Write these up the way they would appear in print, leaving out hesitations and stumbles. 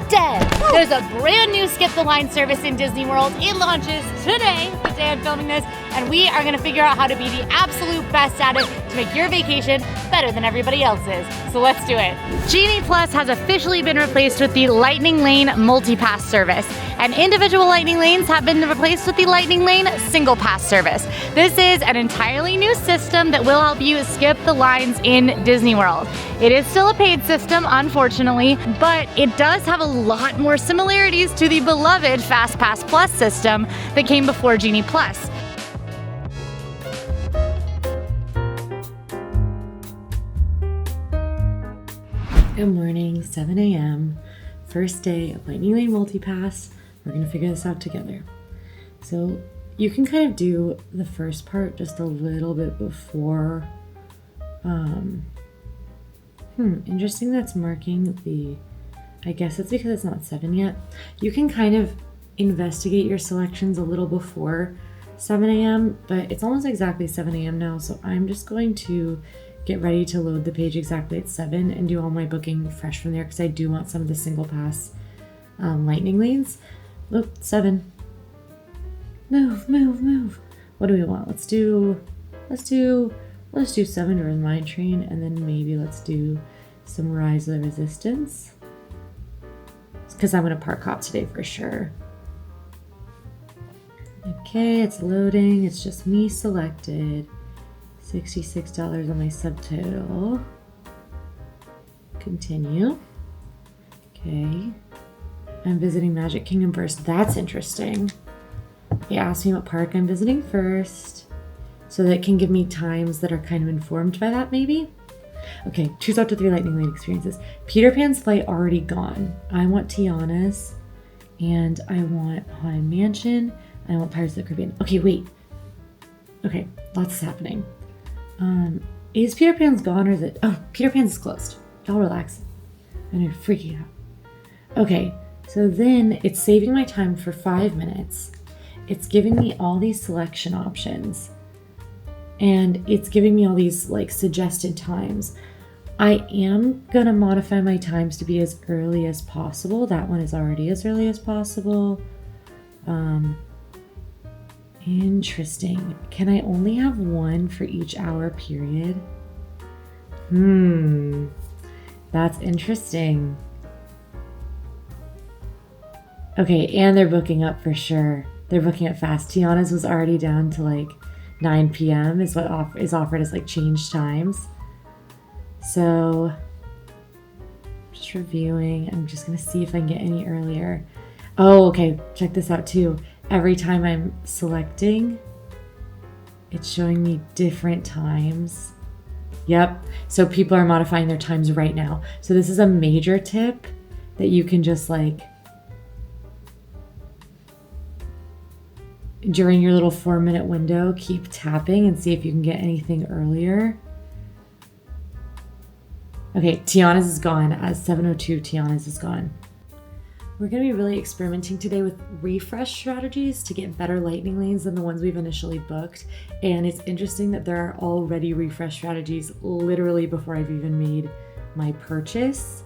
dead. There's a brand new Skip the Line service in Disney World. It launches today, the day I'm filming this, and we are gonna figure out how to be the absolute best at it to make your vacation better than everybody else's. So let's do it. Genie Plus has officially been replaced with the Lightning Lane Multi-Pass service, and individual Lightning Lanes have been replaced with the Lightning Lane Single Pass service. This is an entirely new system that will help you skip the lines in Disney World. It is still a paid system, unfortunately, but it does have a lot more similarities to the beloved FastPass Plus system that came before Genie Plus. Good morning, 7 a.m. First day of Lightning Lane Multi-Pass. We're gonna figure this out together. So you can kind of do the first part just a little bit before. Interesting that's marking the, I guess it's because it's not 7 yet. You can kind of investigate your selections a little before 7 a.m., but it's almost exactly 7 a.m. now, so I'm just going to get ready to load the page exactly at 7 and do all my booking fresh from there because I do want some of the single pass lightning lanes. Look, 7. Move. What do we want? Let's do 7 during Mine Train, and then maybe let's do some Rise of the Resistance. Because I'm gonna park hop today for sure. Okay, it's loading. It's just me selected. $66 on my subtotal. Continue. Okay. I'm visiting Magic Kingdom first. That's interesting. It asked me what park I'm visiting first, so that it can give me times that are kind of informed by that, maybe. Okay, choose up to 3 Lightning Lane experiences. Peter Pan's flight already gone. I want Tiana's, and I want Haunted Mansion, and I want Pirates of the Caribbean. Okay, wait. Okay, lots is happening. Is Peter Pan's gone or is it? Oh, Peter Pan's is closed. Y'all relax. And you're freaking out. Okay, so then it's saving my time for 5 minutes. It's giving me all these selection options. And it's giving me all these like suggested times. I am gonna modify my times to be as early as possible. That one is already as early as possible. Interesting. Can I only have one for each hour period? That's interesting. Okay, and they're booking up for sure. They're booking up fast. Tiana's was already down to like 9 p.m. is what is offered as like change times. So just reviewing. I'm just gonna see if I can get any earlier. Oh, okay. Check this out too. Every time I'm selecting, it's showing me different times. Yep. So people are modifying their times right now. So this is a major tip that you can just like, during your little 4-minute window, keep tapping and see if you can get anything earlier. Okay, Tiana's is gone. At 7:02, Tiana's is gone. We're going to be really experimenting today with refresh strategies to get better lightning lanes than the ones we've initially booked. And it's interesting that there are already refresh strategies literally before I've even made my purchase.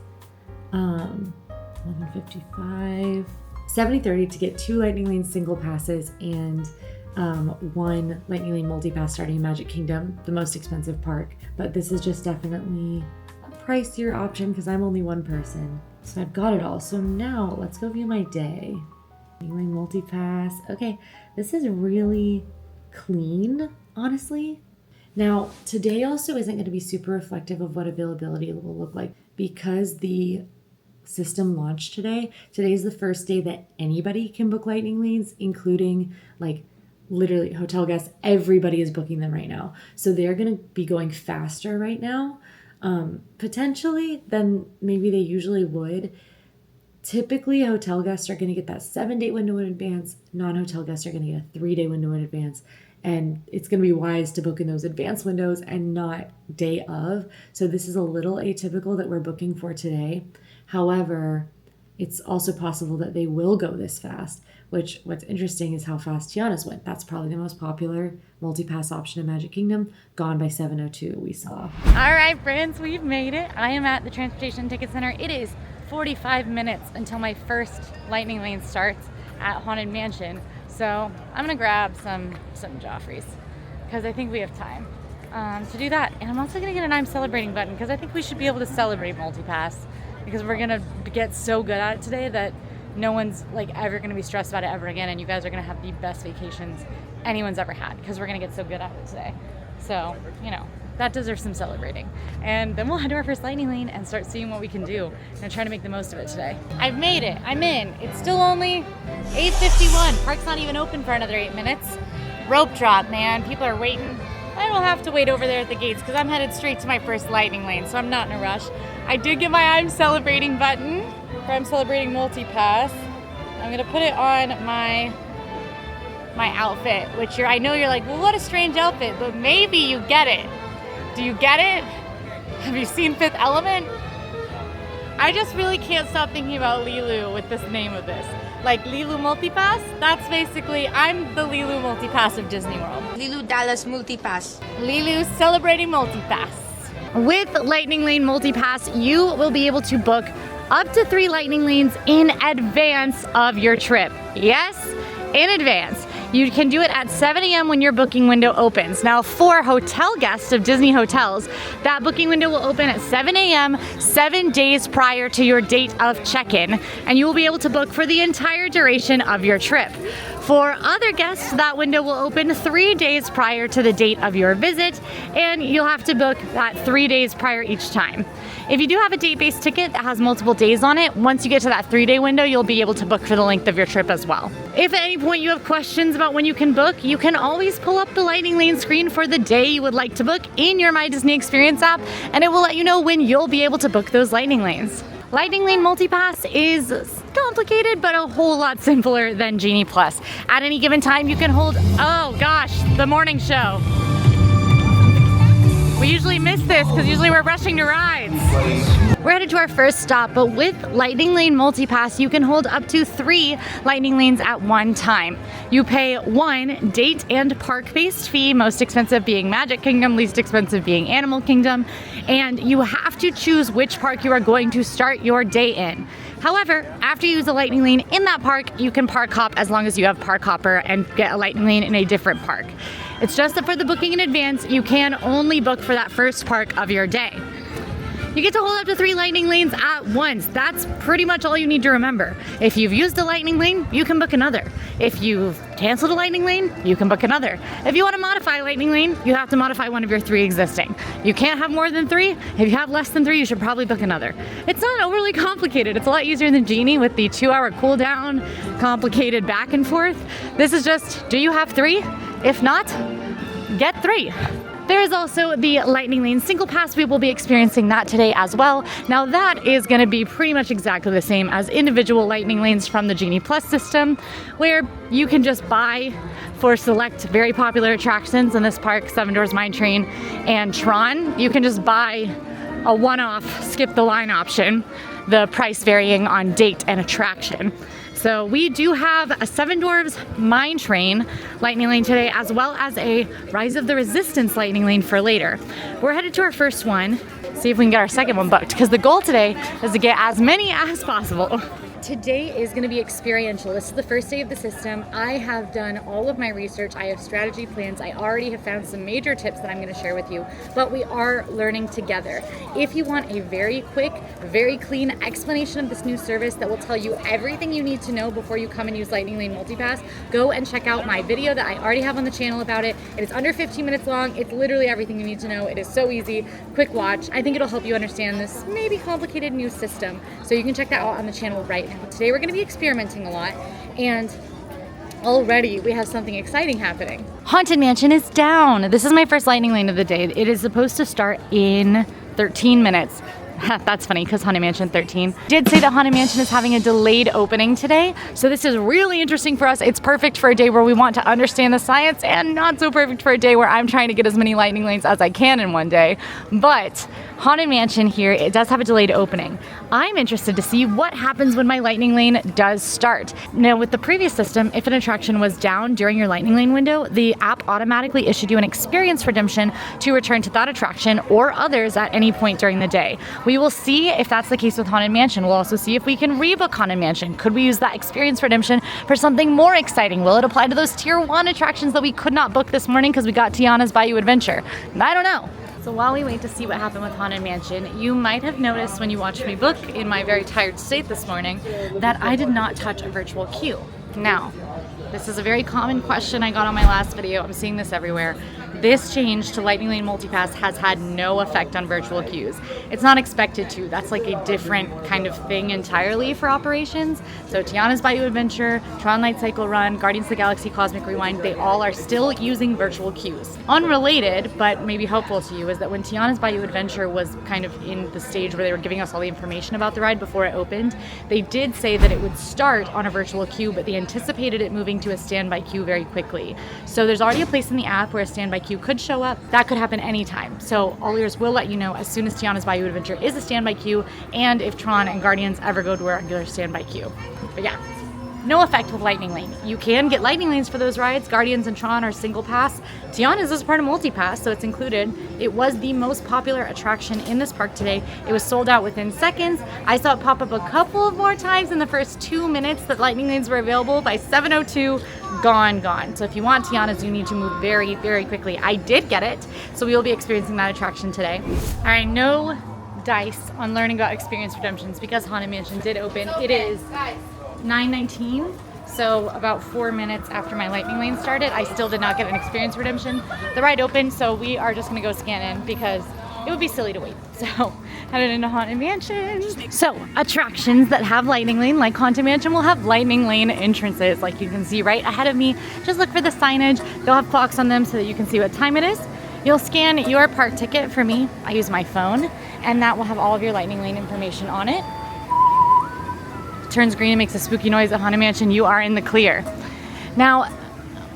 11:55. 70:30 to get 2 Lightning Lane single passes and 1 Lightning Lane multi-pass starting in Magic Kingdom, the most expensive park. But this is just definitely a pricier option because I'm only one person. So I've got it all. So now let's go view my day. Lightning Lane multi-pass. Okay, this is really clean, honestly. Now, today also isn't going to be super reflective of what availability will look like because the system launched today. Today is the first day that anybody can book Lightning Lanes, including like literally hotel guests. Everybody is booking them right now. So they're going to be going faster right now, potentially than maybe they usually would. Typically, hotel guests are going to get that 7-day window in advance. Non-hotel guests are going to get a 3-day window in advance. And it's going to be wise to book in those advanced windows and not day of. So this is a little atypical that we're booking for today. However, it's also possible that they will go this fast, which what's interesting is how fast Tiana's went. That's probably the most popular multi-pass option in Magic Kingdom, gone by 7:02 we saw. All right, friends, we've made it. I am at the Transportation Ticket Center. It is 45 minutes until my first lightning lane starts at Haunted Mansion. So I'm gonna grab some Joffreys because I think we have time to do that. And I'm also gonna get an I'm celebrating button because I think we should be able to celebrate multipass because we're gonna get so good at it today that no one's like ever gonna be stressed about it ever again, and you guys are gonna have the best vacations anyone's ever had because we're gonna get so good at it today. So, you know, that deserves some celebrating. And then we'll head to our first lightning lane and start seeing what we can do and try to make the most of it today. I've made it. I'm in. It's still only 8:51. Park's not even open for another 8 minutes. Rope drop, man. People are waiting. I don't have to wait over there at the gates because I'm headed straight to my first lightning lane, so I'm not in a rush. I did get my I'm celebrating button for I'm celebrating multipass. I'm gonna put it on my outfit, which I know you're like, well, what a strange outfit, but maybe you get it. Do you get it? Have you seen Fifth Element? I just really can't stop thinking about Lilu with this name of this. Like Lilu Multipass, that's basically, I'm the Lilu Multipass of Disney World. Lilu Dallas Multipass. Lilu celebrating Multipass. With Lightning Lane Multipass, you will be able to book up to 3 lightning lanes in advance of your trip. Yes, in advance. You can do it at 7 a.m. when your booking window opens. Now, for hotel guests of Disney hotels, that booking window will open at 7 a.m. 7 days prior to your date of check-in, and you will be able to book for the entire duration of your trip. For other guests, that window will open 3 days prior to the date of your visit, and you'll have to book that 3 days prior each time. If you do have a date-based ticket that has multiple days on it, once you get to that 3-day window, you'll be able to book for the length of your trip as well. If at any point you have questions about when you can book, you can always pull up the Lightning Lane screen for the day you would like to book in your My Disney Experience app, and it will let you know when you'll be able to book those Lightning Lanes. Lightning Lane Multipass is complicated, but a whole lot simpler than Genie Plus. At any given time, you can hold, oh gosh, the morning show. We usually miss this because usually we're rushing to rides. We're headed to our first stop, but with Lightning Lane Multipass, you can hold up to 3 lightning lanes at one time. You pay 1 date and park-based fee, most expensive being Magic Kingdom, least expensive being Animal Kingdom, and you have to choose which park you are going to start your day in. However, after you use a lightning lane in that park, you can park hop as long as you have Park Hopper and get a lightning lane in a different park. It's just that for the booking in advance, you can only book for that first park of your day. You get to hold up to 3 lightning lanes at once. That's pretty much all you need to remember. If you've used a lightning lane, you can book another. If you've canceled a lightning lane, you can book another. If you want to modify a lightning lane, you have to modify one of your 3 existing. You can't have more than 3. If you have less than 3, you should probably book another. It's not overly complicated. It's a lot easier than Genie with the 2-hour cooldown, complicated back and forth. This is just, do you have 3? If not, get 3. There is also the Lightning Lane Single Pass. We will be experiencing that today as well. Now that is going to be pretty much exactly the same as individual Lightning Lanes from the Genie Plus system, where you can just buy for select very popular attractions in this park, Seven Dwarfs Mine Train and Tron. You can just buy a one-off skip the line option, the price varying on date and attraction. So we do have a Seven Dwarfs Mine Train lightning lane today, as well as a Rise of the Resistance lightning lane for later. We're headed to our first one, see if we can get our second one booked, because the goal today is to get as many as possible. Today is going to be experiential. This is the first day of the system. I have done all of my research. I have strategy plans. I already have found some major tips that I'm going to share with you, but we are learning together. If you want a very quick, very clean explanation of this new service that will tell you everything you need to know before you come and use Lightning Lane Multipass, go and check out my video that I already have on the channel about it. It is under 15 minutes long. It's literally everything you need to know. It is so easy. Quick watch. I think it'll help you understand this maybe complicated new system. So you can check that out on the channel right now. Today we're going to be experimenting a lot, and already we have something exciting happening. Haunted Mansion is down. This is my first lightning lane of the day. It is supposed to start in 13 minutes. That's funny because Haunted Mansion 13 did say that Haunted Mansion is having a delayed opening today. So this is really interesting for us. It's perfect for a day where we want to understand the science, and not so perfect for a day where I'm trying to get as many lightning lanes as I can in one day. But Haunted Mansion here, it does have a delayed opening. I'm interested to see what happens when my lightning lane does start. Now, with the previous system, if an attraction was down during your lightning lane window, the app automatically issued you an experience redemption to return to that attraction or others at any point during the day. We will see if that's the case with Haunted Mansion. We'll also see if we can rebook Haunted Mansion. Could we use that experience redemption for something more exciting? Will it apply to those tier 1 attractions that we could not book this morning because we got Tiana's Bayou Adventure? I don't know. So while we wait to see what happened with Haunted Mansion, you might have noticed when you watched me book in my very tired state this morning that I did not touch a virtual queue. Now, this is a very common question I got on my last video. I'm seeing this everywhere. This change to Lightning Lane Multipass has had no effect on virtual queues. It's not expected to. That's like a different kind of thing entirely for operations. So Tiana's Bayou Adventure, Tron Light Cycle Run, Guardians of the Galaxy Cosmic Rewind, they all are still using virtual queues. Unrelated, but maybe helpful to you, is that when Tiana's Bayou Adventure was kind of in the stage where they were giving us all the information about the ride before it opened, they did say that it would start on a virtual queue, but they anticipated it moving to a standby queue very quickly. So there's already a place in the app where a standby queue could show up. That could happen anytime. So AllEars will let you know as soon as Tiana's Bayou Adventure is a standby queue and if Tron and Guardians ever go to a regular standby queue. But yeah, no effect with Lightning Lane. You can get Lightning Lanes for those rides. Guardians and Tron are single pass. Tiana's is part of multi-pass, so it's included. It was the most popular attraction in this park today. It was sold out within seconds. I saw it pop up a couple of more times in the first 2 minutes that Lightning Lanes were available. By 7:02, gone. So if you want Tiana's, you need to move very, very quickly. I did get it, so we will be experiencing that attraction today. All right, no dice on learning about experience redemptions because Haunted Mansion did open. It is 9:19, so about 4 minutes after my Lightning Lane started. I still did not get an experience redemption. The ride opened, so we are just gonna go scan in because it would be silly to wait. So headed into Haunted Mansion. So attractions that have Lightning Lane, like Haunted Mansion, will have Lightning Lane entrances, like you can see right ahead of me. Just look for the signage. They'll have clocks on them so that you can see what time it is. You'll scan your park ticket. For me, I use my phone, and that will have all of your Lightning Lane information on it. Turns green and makes a spooky noise at Haunted Mansion, you are in the clear. Now,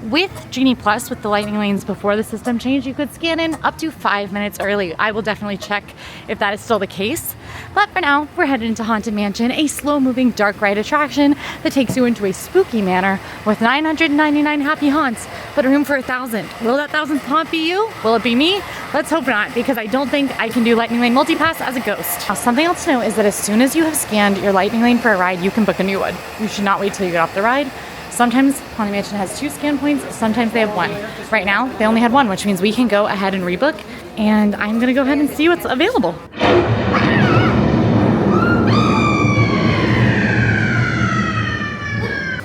with Genie Plus, with the Lightning Lanes before the system change, you could scan in up to 5 minutes early. I will definitely check if that is still the case. But for now, we're headed into Haunted Mansion, a slow-moving dark ride attraction that takes you into a spooky manor with 999 happy haunts, but room for 1,000. Will that 1,000th haunt be you? Will it be me? Let's hope not, because I don't think I can do Lightning Lane Multipass as a ghost. Now, something else to know is that as soon as you have scanned your Lightning Lane for a ride, you can book a new one. You should not wait till you get off the ride. Sometimes Haunted Mansion has 2 scan points, sometimes they have 1. Right now, they only had 1, which means we can go ahead and rebook, and I'm gonna go ahead and see what's available.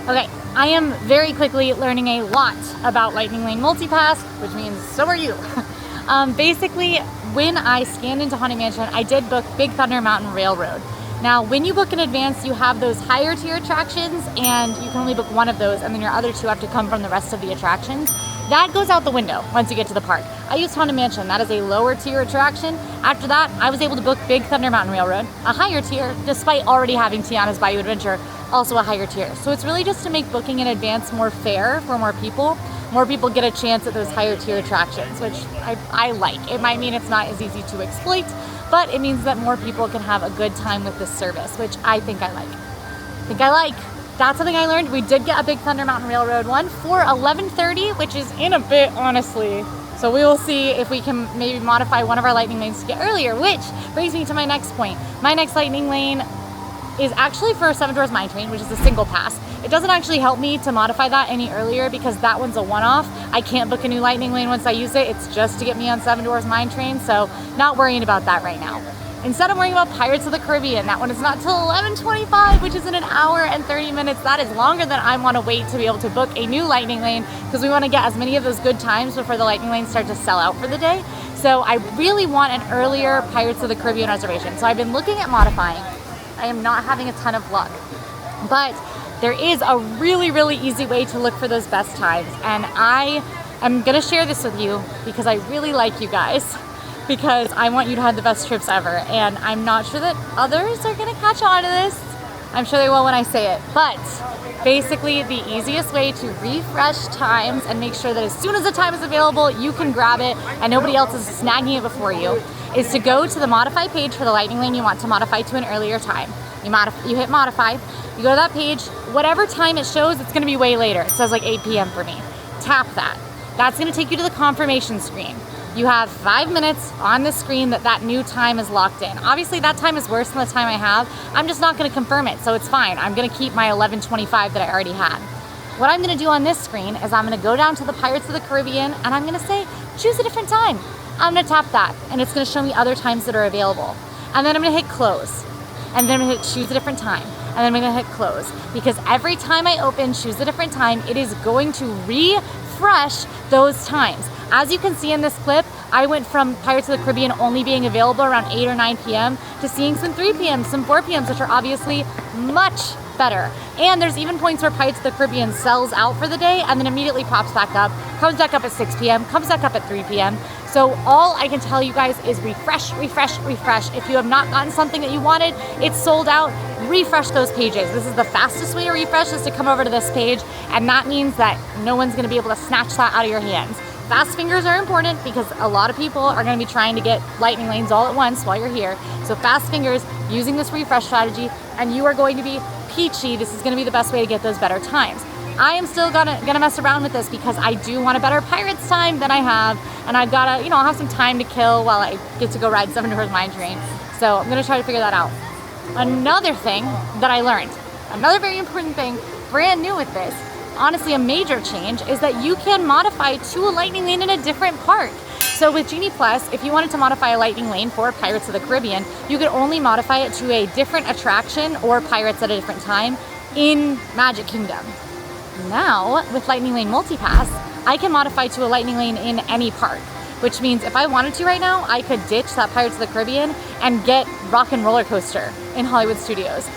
Okay, I am very quickly learning a lot about Lightning Lane Multipass, which means so are you. Basically, when I scanned into Haunted Mansion, I did book Big Thunder Mountain Railroad. Now, when you book in advance, you have those higher tier attractions, and you can only book 1 of those, and then your other 2 have to come from the rest of the attractions. That goes out the window once you get to the park. I used Haunted Mansion. That is a lower tier attraction. After that, I was able to book Big Thunder Mountain Railroad, a higher tier, despite already having Tiana's Bayou Adventure, also a higher tier. So it's really just to make booking in advance more fair for more people. More people get a chance at those higher tier attractions, which I like. It might mean it's not as easy to exploit, but it means that more people can have a good time with this service, which I think I like. That's something I learned. We did get a Big Thunder Mountain Railroad one for 11:30, which is in a bit, honestly. So we will see if we can maybe modify one of our Lightning Lanes to get earlier, which brings me to my next point. My next Lightning Lane is actually for Seven Dwarfs Mine Train, which is a single pass. It doesn't actually help me to modify that any earlier because that one's a one-off. I can't book a new Lightning Lane once I use it. It's just to get me on Seven Dwarfs Mine Train, so not worrying about that right now. Instead, I'm worrying about Pirates of the Caribbean. That one is not till 11:25, which is in an hour and 30 minutes. That is longer than I want to wait to be able to book a new Lightning Lane because we want to get as many of those good times before the Lightning Lanes start to sell out for the day. So I really want an earlier Pirates of the Caribbean reservation. So I've been looking at modifying. I am not having a ton of luck, but there is a really, really easy way to look for those best times. And I am gonna share this with you because I really like you guys, because I want you to have the best trips ever. And I'm not sure that others are gonna catch on to this. I'm sure they will when I say it. But basically the easiest way to refresh times and make sure that as soon as the time is available, you can grab it and nobody else is snagging it before you, is to go to the modify page for the lightning lane you want to modify to an earlier time. You hit modify, you go to that page, whatever time it shows, it's gonna be way later. It says like 8 p.m. for me. Tap that. That's gonna take you to the confirmation screen. You have 5 minutes on the screen that new time is locked in. Obviously that time is worse than the time I have. I'm just not gonna confirm it, so it's fine. I'm gonna keep my 11:25 that I already had. What I'm gonna do on this screen is I'm gonna go down to the Pirates of the Caribbean and I'm gonna say, choose a different time. I'm gonna tap that and it's gonna show me other times that are available. And then I'm gonna hit close. And then I'm gonna hit choose a different time. And then I'm gonna hit close. Because every time I open choose a different time, it is going to refresh those times. As you can see in this clip, I went from Pirates of the Caribbean only being available around 8 or 9 p.m. to seeing some 3 p.m., some 4 p.m.s, which are obviously much better. And there's even points where Pirates of the Caribbean sells out for the day and then immediately pops back up, comes back up at 6 p.m., comes back up at 3 p.m. So all I can tell you guys is refresh, refresh, refresh. If you have not gotten something that you wanted, it's sold out, refresh those pages. This is the fastest way to refresh, is to come over to this page, and that means that no one's gonna be able to snatch that out of your hands. Fast fingers are important because a lot of people are gonna be trying to get lightning lanes all at once while you're here. So fast fingers, using this refresh strategy, and you are going to be peachy. This is gonna be the best way to get those better times. I am still gonna mess around with this because I do want a better Pirates time than I have, and I've gotta, I'll have some time to kill while I get to go ride Seven Dwarfs Mine Train. So I'm gonna try to figure that out. Another thing that I learned, another very important thing, brand new with this, honestly a major change, is that you can modify to a lightning lane in a different park. So with Genie Plus, if you wanted to modify a lightning lane for Pirates of the Caribbean, you could only modify it to a different attraction or Pirates at a different time in Magic Kingdom. Now, with Lightning Lane Multipass, I can modify to a lightning lane in any park, which means if I wanted to right now, I could ditch that Pirates of the Caribbean and get Rock and Roller Coaster in Hollywood Studios.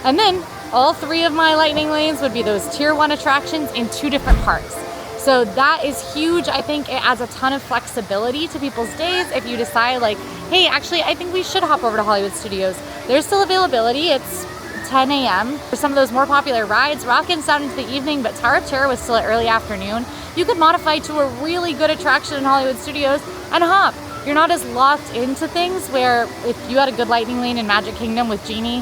And then all 3 of my lightning lanes would be those tier 1 attractions in 2 different parks. So that is huge. I think it adds a ton of flexibility to people's days. If you decide like, hey, actually, I think we should hop over to Hollywood Studios. There's still availability. It's 10 a.m. For some of those more popular rides, Rockin's down into the evening, but Tower of Terror was still at early afternoon. You could modify to a really good attraction in Hollywood Studios and hop. You're not as locked into things where if you had a good lightning lane in Magic Kingdom with Genie,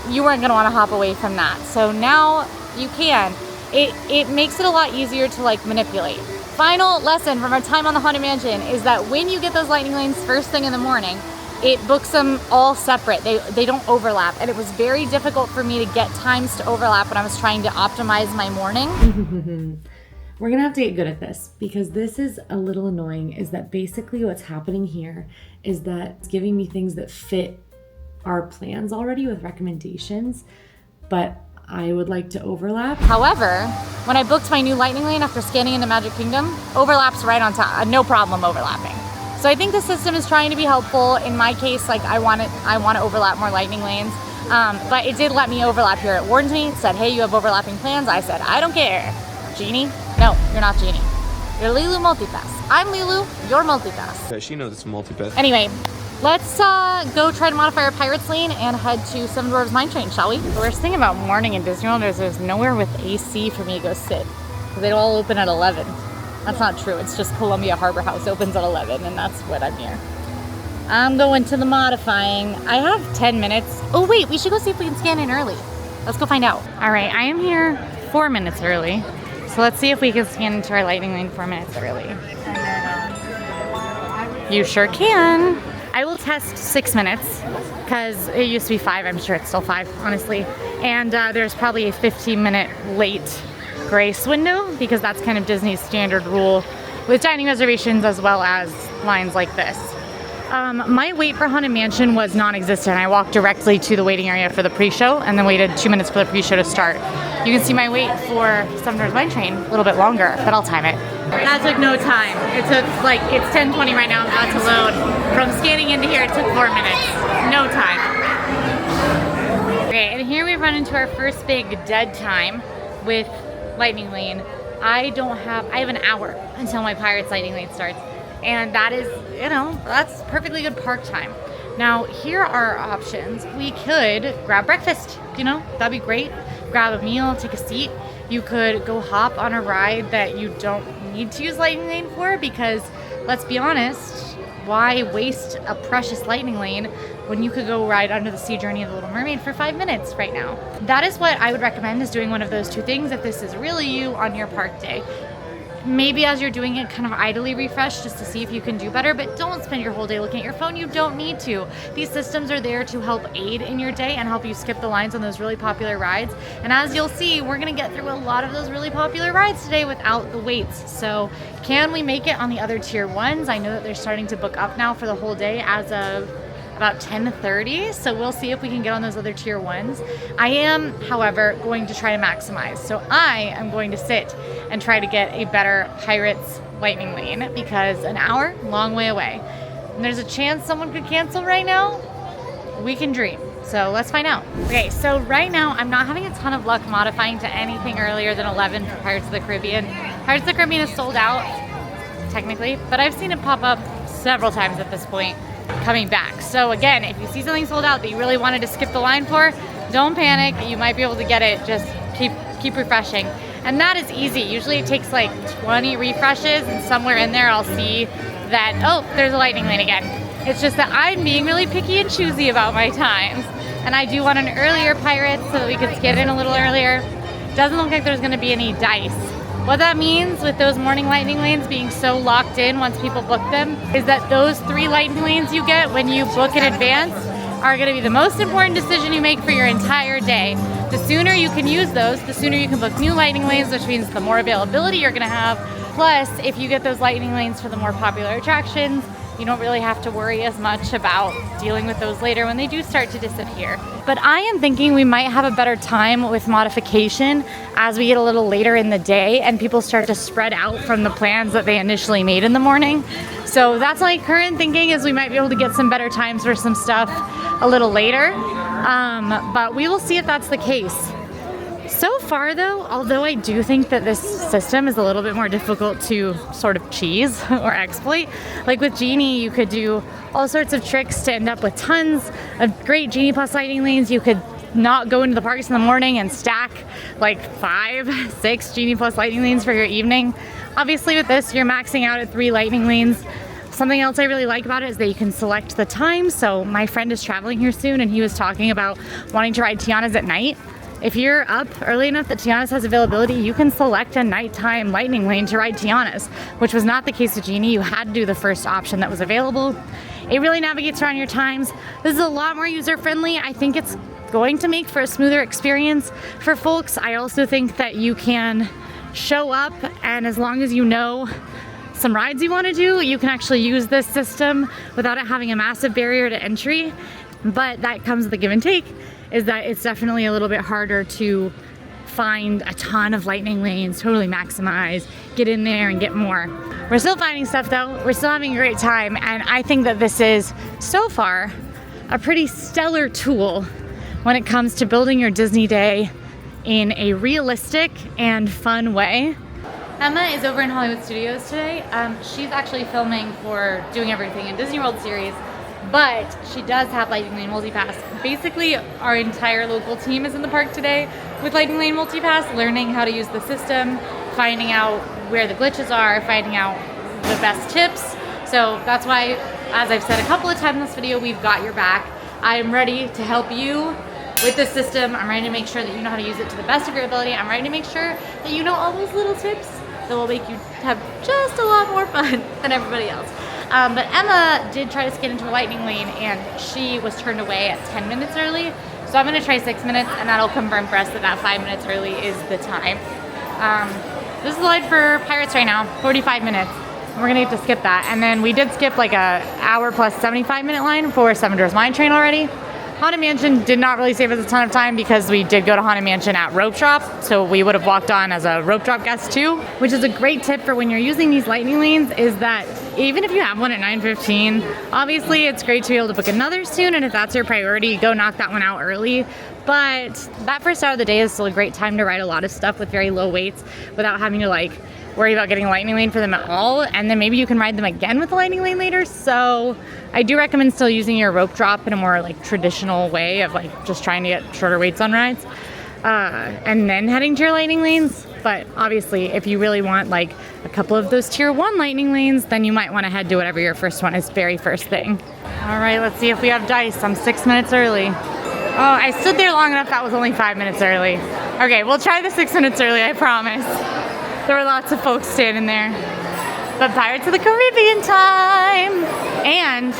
you weren't gonna wanna hop away from that. So now you can. It makes it a lot easier to like manipulate. Final lesson from our time on the Haunted Mansion is that when you get those lightning lanes first thing in the morning, it books them all separate. They don't overlap. And it was very difficult for me to get times to overlap when I was trying to optimize my morning. We're gonna have to get good at this because this is a little annoying, is that basically what's happening here is that it's giving me things that fit our plans already with recommendations, but I would like to overlap. However, when I booked my new lightning lane after scanning into Magic Kingdom, overlaps right on top, no problem overlapping. So I think the system is trying to be helpful. In my case, like I want to overlap more lightning lanes, but it did let me overlap here. It warned me, it said, hey, you have overlapping plans. I said, I don't care. Genie? No, you're not Genie. You're Lilu Multipass. I'm Lilu, you're Multipass. Yeah, she knows it's a multipass. Anyway, let's go try to modify our Pirates lane and head to Seven Dwarfs Mine Train, shall we? The worst thing about morning in Disney World is there's nowhere with AC for me to go sit. They all open at 11. That's not true. It's just Columbia Harbor House opens at 11 and that's what I'm here. I'm going to the modifying. I have 10 minutes. Oh wait, we should go see if we can scan in early. Let's go find out. All right, I am here 4 minutes early. So let's see if we can scan into our lightning lane 4 minutes early. You sure can. I will test 6 minutes because it used to be 5. I'm sure it's still 5, honestly. And there's probably a 15-minute late grace window because that's kind of Disney's standard rule with dining reservations as well as lines like this. My wait for Haunted Mansion was non-existent. I walked directly to the waiting area for the pre-show and then waited 2 minutes for the pre-show to start. You can see my wait for Seven Dwarfs Mine Train a little bit longer, but I'll time it. That took no time. It took like, it's 10:20 right now, I'm about to load. From scanning into here, it took 4 minutes. No time. Okay, and here we've run into our first big dead time with Lightning Lane. I have an hour until my Pirates Lightning Lane starts. And that is, that's perfectly good park time. Now, here are our options. We could grab breakfast, that'd be great. Grab a meal, take a seat. You could go hop on a ride that you don't need to use Lightning Lane for because, let's be honest, why waste a precious lightning lane when you could go ride Under the Sea Journey of the Little Mermaid for 5 minutes right now? That is what I would recommend, is doing one of those two things if this is really you on your park day. Maybe as you're doing it, kind of idly refresh just to see if you can do better, but don't spend your whole day looking at your phone. You don't need to. These systems are there to help aid in your day and help you skip the lines on those really popular rides. And as you'll see, we're gonna get through a lot of those really popular rides today without the waits. So can we make it on the other tier ones? I know that they're starting to book up now for the whole day as of about 10:30, so we'll see if we can get on those other tier ones. I am, however, going to try to maximize. So I am going to sit and try to get a better Pirates lightning lane, because an hour, long way away. And there's a chance someone could cancel right now. We can dream. So let's find out. Okay, so right now I'm not having a ton of luck modifying to anything earlier than 11 for Pirates of the Caribbean. Pirates of the Caribbean is sold out, technically, but I've seen it pop up several times at this point coming back. So again, if you see something sold out that you really wanted to skip the line for, don't panic. You might be able to get it. Just keep refreshing. And that is easy. Usually it takes like 20 refreshes, and somewhere in there I'll see that, oh, there's a lightning lane again. It's just that I'm being really picky and choosy about my times. And I do want an earlier Pirates so that we could get in a little earlier. Doesn't look like there's gonna be any dice. What that means with those morning lightning lanes being so locked in once people book them is that those 3 lightning lanes you get when you book in advance are going to be the most important decision you make for your entire day. The sooner you can use those, the sooner you can book new lightning lanes, which means the more availability you're going to have. Plus, if you get those lightning lanes for the more popular attractions, you don't really have to worry as much about dealing with those later when they do start to disappear. But I am thinking we might have a better time with modification as we get a little later in the day and people start to spread out from the plans that they initially made in the morning. So that's my current thinking, is we might be able to get some better times for some stuff a little later. But we will see if that's the case. So far though, although I do think that this system is a little bit more difficult to sort of cheese or exploit, like with Genie, you could do all sorts of tricks to end up with tons of great Genie Plus lightning lanes. You could not go into the parks in the morning and stack like 5, 6 Genie Plus lightning lanes for your evening. Obviously with this, you're maxing out at 3 lightning lanes. Something else I really like about it is that you can select the time. So my friend is traveling here soon and he was talking about wanting to ride Tiana's at night. If you're up early enough that Tiana's has availability, you can select a nighttime lightning lane to ride Tiana's, which was not the case with Genie. You had to do the first option that was available. It really navigates around your times. This is a lot more user-friendly. I think it's going to make for a smoother experience for folks. I also think that you can show up, and as long as you know some rides you want to do, you can actually use this system without it having a massive barrier to entry. But that comes with a give and take, is that it's definitely a little bit harder to find a ton of lightning lanes, totally maximize, get in there and get more. We're still finding stuff though. We're still having a great time, and I think that this is, so far, a pretty stellar tool when it comes to building your Disney day in a realistic and fun way. Emma is over in Hollywood Studios today. She's actually filming for Doing Everything in Disney World series, but she does have Lightning Lane Multipass. Basically, our entire local team is in the park today with Lightning Lane Multipass, learning how to use the system, finding out where the glitches are, finding out the best tips. So that's why, as I've said a couple of times in this video, we've got your back. I'm ready to help you with the system. I'm ready to make sure that you know how to use it to the best of your ability. I'm ready to make sure that you know all those little tips that will make you have just a lot more fun than everybody else. But Emma did try to get into a lightning lane and she was turned away at 10 minutes early. So I'm gonna try 6 minutes and that'll confirm for us that that 5 minutes early is the time. This is the line for Pirates right now, 45 minutes. We're gonna have to skip that. And then we did skip like a hour plus 75-minute line for Seven Dwarfs Mine Train already. Haunted Mansion did not really save us a ton of time because we did go to Haunted Mansion at rope drop, so we would have walked on as a rope drop guest too, which is a great tip for when you're using these lightning lanes, is that even if you have one at 9:15, obviously it's great to be able to book another soon, and if that's your priority, go knock that one out early. But that first hour of the day is still a great time to ride a lot of stuff with very low weights without having to like worry about getting a lightning lane for them at all, and then maybe you can ride them again with the lightning lane later. So I do recommend still using your rope drop in a more like traditional way of like just trying to get shorter weights on rides, and then heading to your lightning lanes. But obviously, if you really want like a couple of those tier 1 lightning lanes, then you might want to head to whatever your first one is, very first thing. All right, let's see if we have dice. I'm 6 minutes early. Oh, I stood there long enough. That was only 5 minutes early. Okay, we'll try the 6 minutes early, I promise. There were lots of folks standing there. But Pirates of the Caribbean time! And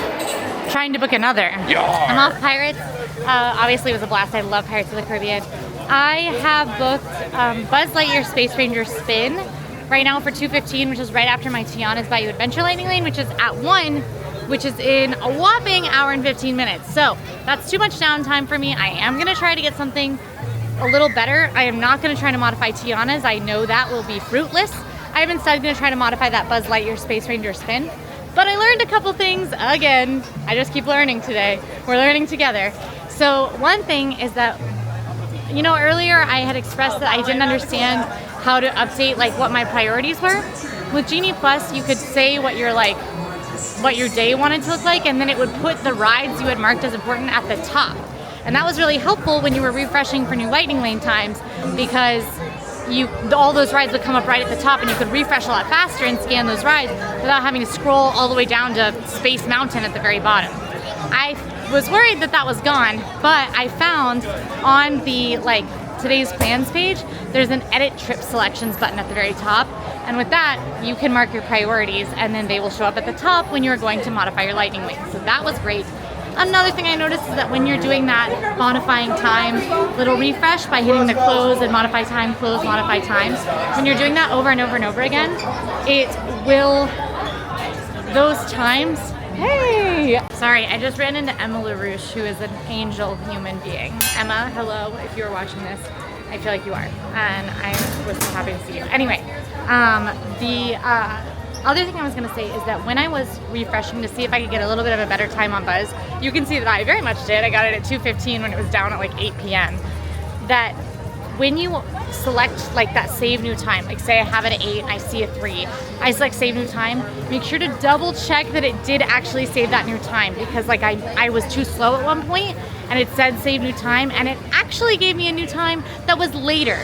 trying to book another. I'm off Pirates. Obviously, it was a blast. I love Pirates of the Caribbean. I have booked Buzz Lightyear Space Ranger Spin right now for $2.15, which is right after my Tiana's Bayou Adventure Lightning Lane, which is at 1, which is in a whopping hour and 15 minutes. So that's too much downtime for me. I am going to try to get something a little better. I am not going to try to modify Tiana's. I know that will be fruitless. I am instead going to try to modify that Buzz Lightyear Space Ranger Spin. But I learned a couple things again. I just keep learning today. We're learning together. So one thing is that, you know, earlier I had expressed that I didn't understand how to update like what my priorities were. With Genie Plus, you could say what your day wanted to look like, and then it would put the rides you had marked as important at the top. And that was really helpful when you were refreshing for new lightning lane times, because all those rides would come up right at the top, and you could refresh a lot faster and scan those rides without having to scroll all the way down to Space Mountain at the very bottom. I was worried that that was gone, but I found on the today's plans page, there's an edit trip selections button at the very top, and with that you can mark your priorities, and then they will show up at the top when you're going to modify your lightning lane. So that was great. Another thing I noticed is that when you're doing that modifying time little refresh by hitting the close and modify time, close, modify times, when you're doing that over and over and over again, it will, those times, hey! Sorry, I just ran into Emma LaRouche, who is an angel human being. Emma, hello, if you're watching this. I feel like you are, and I was so happy to see you. Anyway, the other thing I was going to say is that when I was refreshing to see if I could get a little bit of a better time on Buzz, you can see that I very much did. I got it at 2:15 when it was down at like 8 p.m. That when you select like that save new time, like say I have it at 8 and I see a 3, I select save new time, make sure to double check that it did actually save that new time, because like I was too slow at one point and it said save new time, and it actually gave me a new time that was later.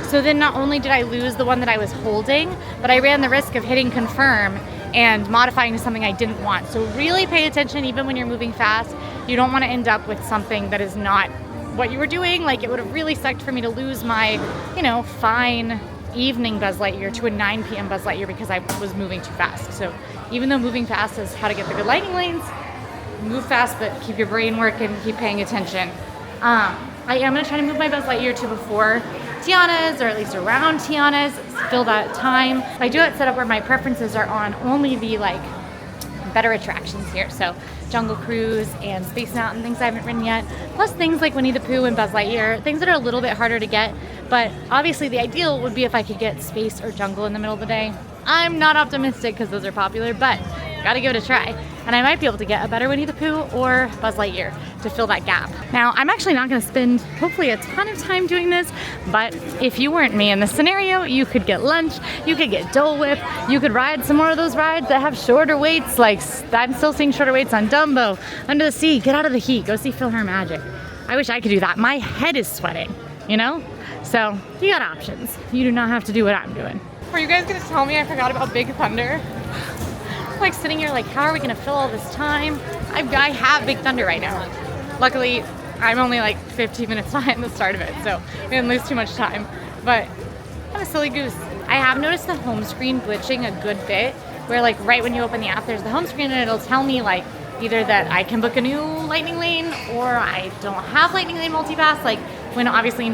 So then not only did I lose the one that I was holding, but I ran the risk of hitting confirm and modifying to something I didn't want. So really pay attention even when you're moving fast. You don't want to end up with something that is not what you were doing. Like, it would have really sucked for me to lose my, fine evening Buzz Lightyear to a 9 p.m. Buzz Lightyear because I was moving too fast. So even though moving fast is how to get the good lightning lanes, move fast, but keep your brain working, keep paying attention. I am going to try to move my Buzz Lightyear to before Tiana's, or at least around Tiana's, fill that time. I do have it set up where my preferences are on only the better attractions here. So Jungle Cruise and Space Mountain, things I haven't ridden yet, plus things like Winnie the Pooh and Buzz Lightyear, things that are a little bit harder to get. But obviously the ideal would be if I could get Space or Jungle in the middle of the day. I'm not optimistic because those are popular, but gotta give it a try. And I might be able to get a better Winnie the Pooh or Buzz Lightyear to fill that gap. Now, I'm actually not gonna spend, hopefully, a ton of time doing this, but if you weren't me in this scenario, you could get lunch, you could get Dole Whip, you could ride some more of those rides that have shorter waits, like I'm still seeing shorter waits on Dumbo, Under the Sea, get out of the heat, go see PhilharMagic. I wish I could do that. My head is sweating, So, you got options. You do not have to do what I'm doing. Were you guys gonna tell me I forgot about Big Thunder? Like sitting here like, how are we gonna fill all this time? I have Big Thunder right now. Luckily, I'm only like 15 minutes behind the start of it, so we didn't lose too much time. But I'm a silly goose. I have noticed the home screen glitching a good bit, where like right when you open the app, there's the home screen and it'll tell me like either that I can book a new lightning lane or I don't have lightning lane multipass, like when obviously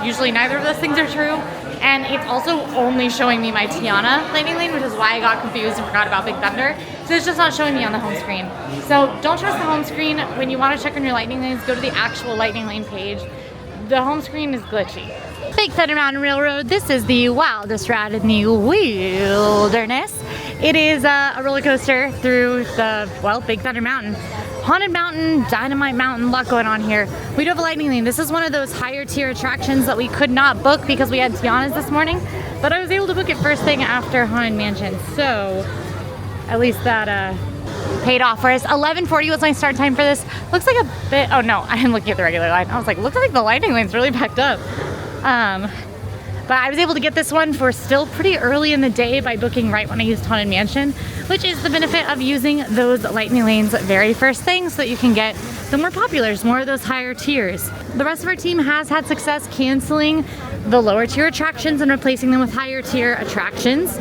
usually neither of those things are true. And it's also only showing me my Tiana lightning lane, which is why I got confused and forgot about Big Thunder. So it's just not showing me on the home screen. So don't trust the home screen. When you want to check on your lightning lanes, go to the actual lightning lane page. The home screen is glitchy. Big Thunder Mountain Railroad. This is the wildest ride in the wilderness. It is a roller coaster through the, Big Thunder Mountain. Haunted Mountain, Dynamite Mountain, a lot going on here. We do have a lightning lane. This is one of those higher tier attractions that we could not book because we had Tiana's this morning, but I was able to book it first thing after Haunted Mansion. So at least that paid off for us. 11:40 was my start time for this. Looks like a bit, oh no, I'm looking at the regular line. I was like, looks like the lightning lane's really packed up. But I was able to get this one for still pretty early in the day by booking right when I used Haunted Mansion, which is the benefit of using those lightning lanes very first thing so that you can get the more populars, more of those higher tiers. The rest of our team has had success canceling the lower tier attractions and replacing them with higher tier attractions.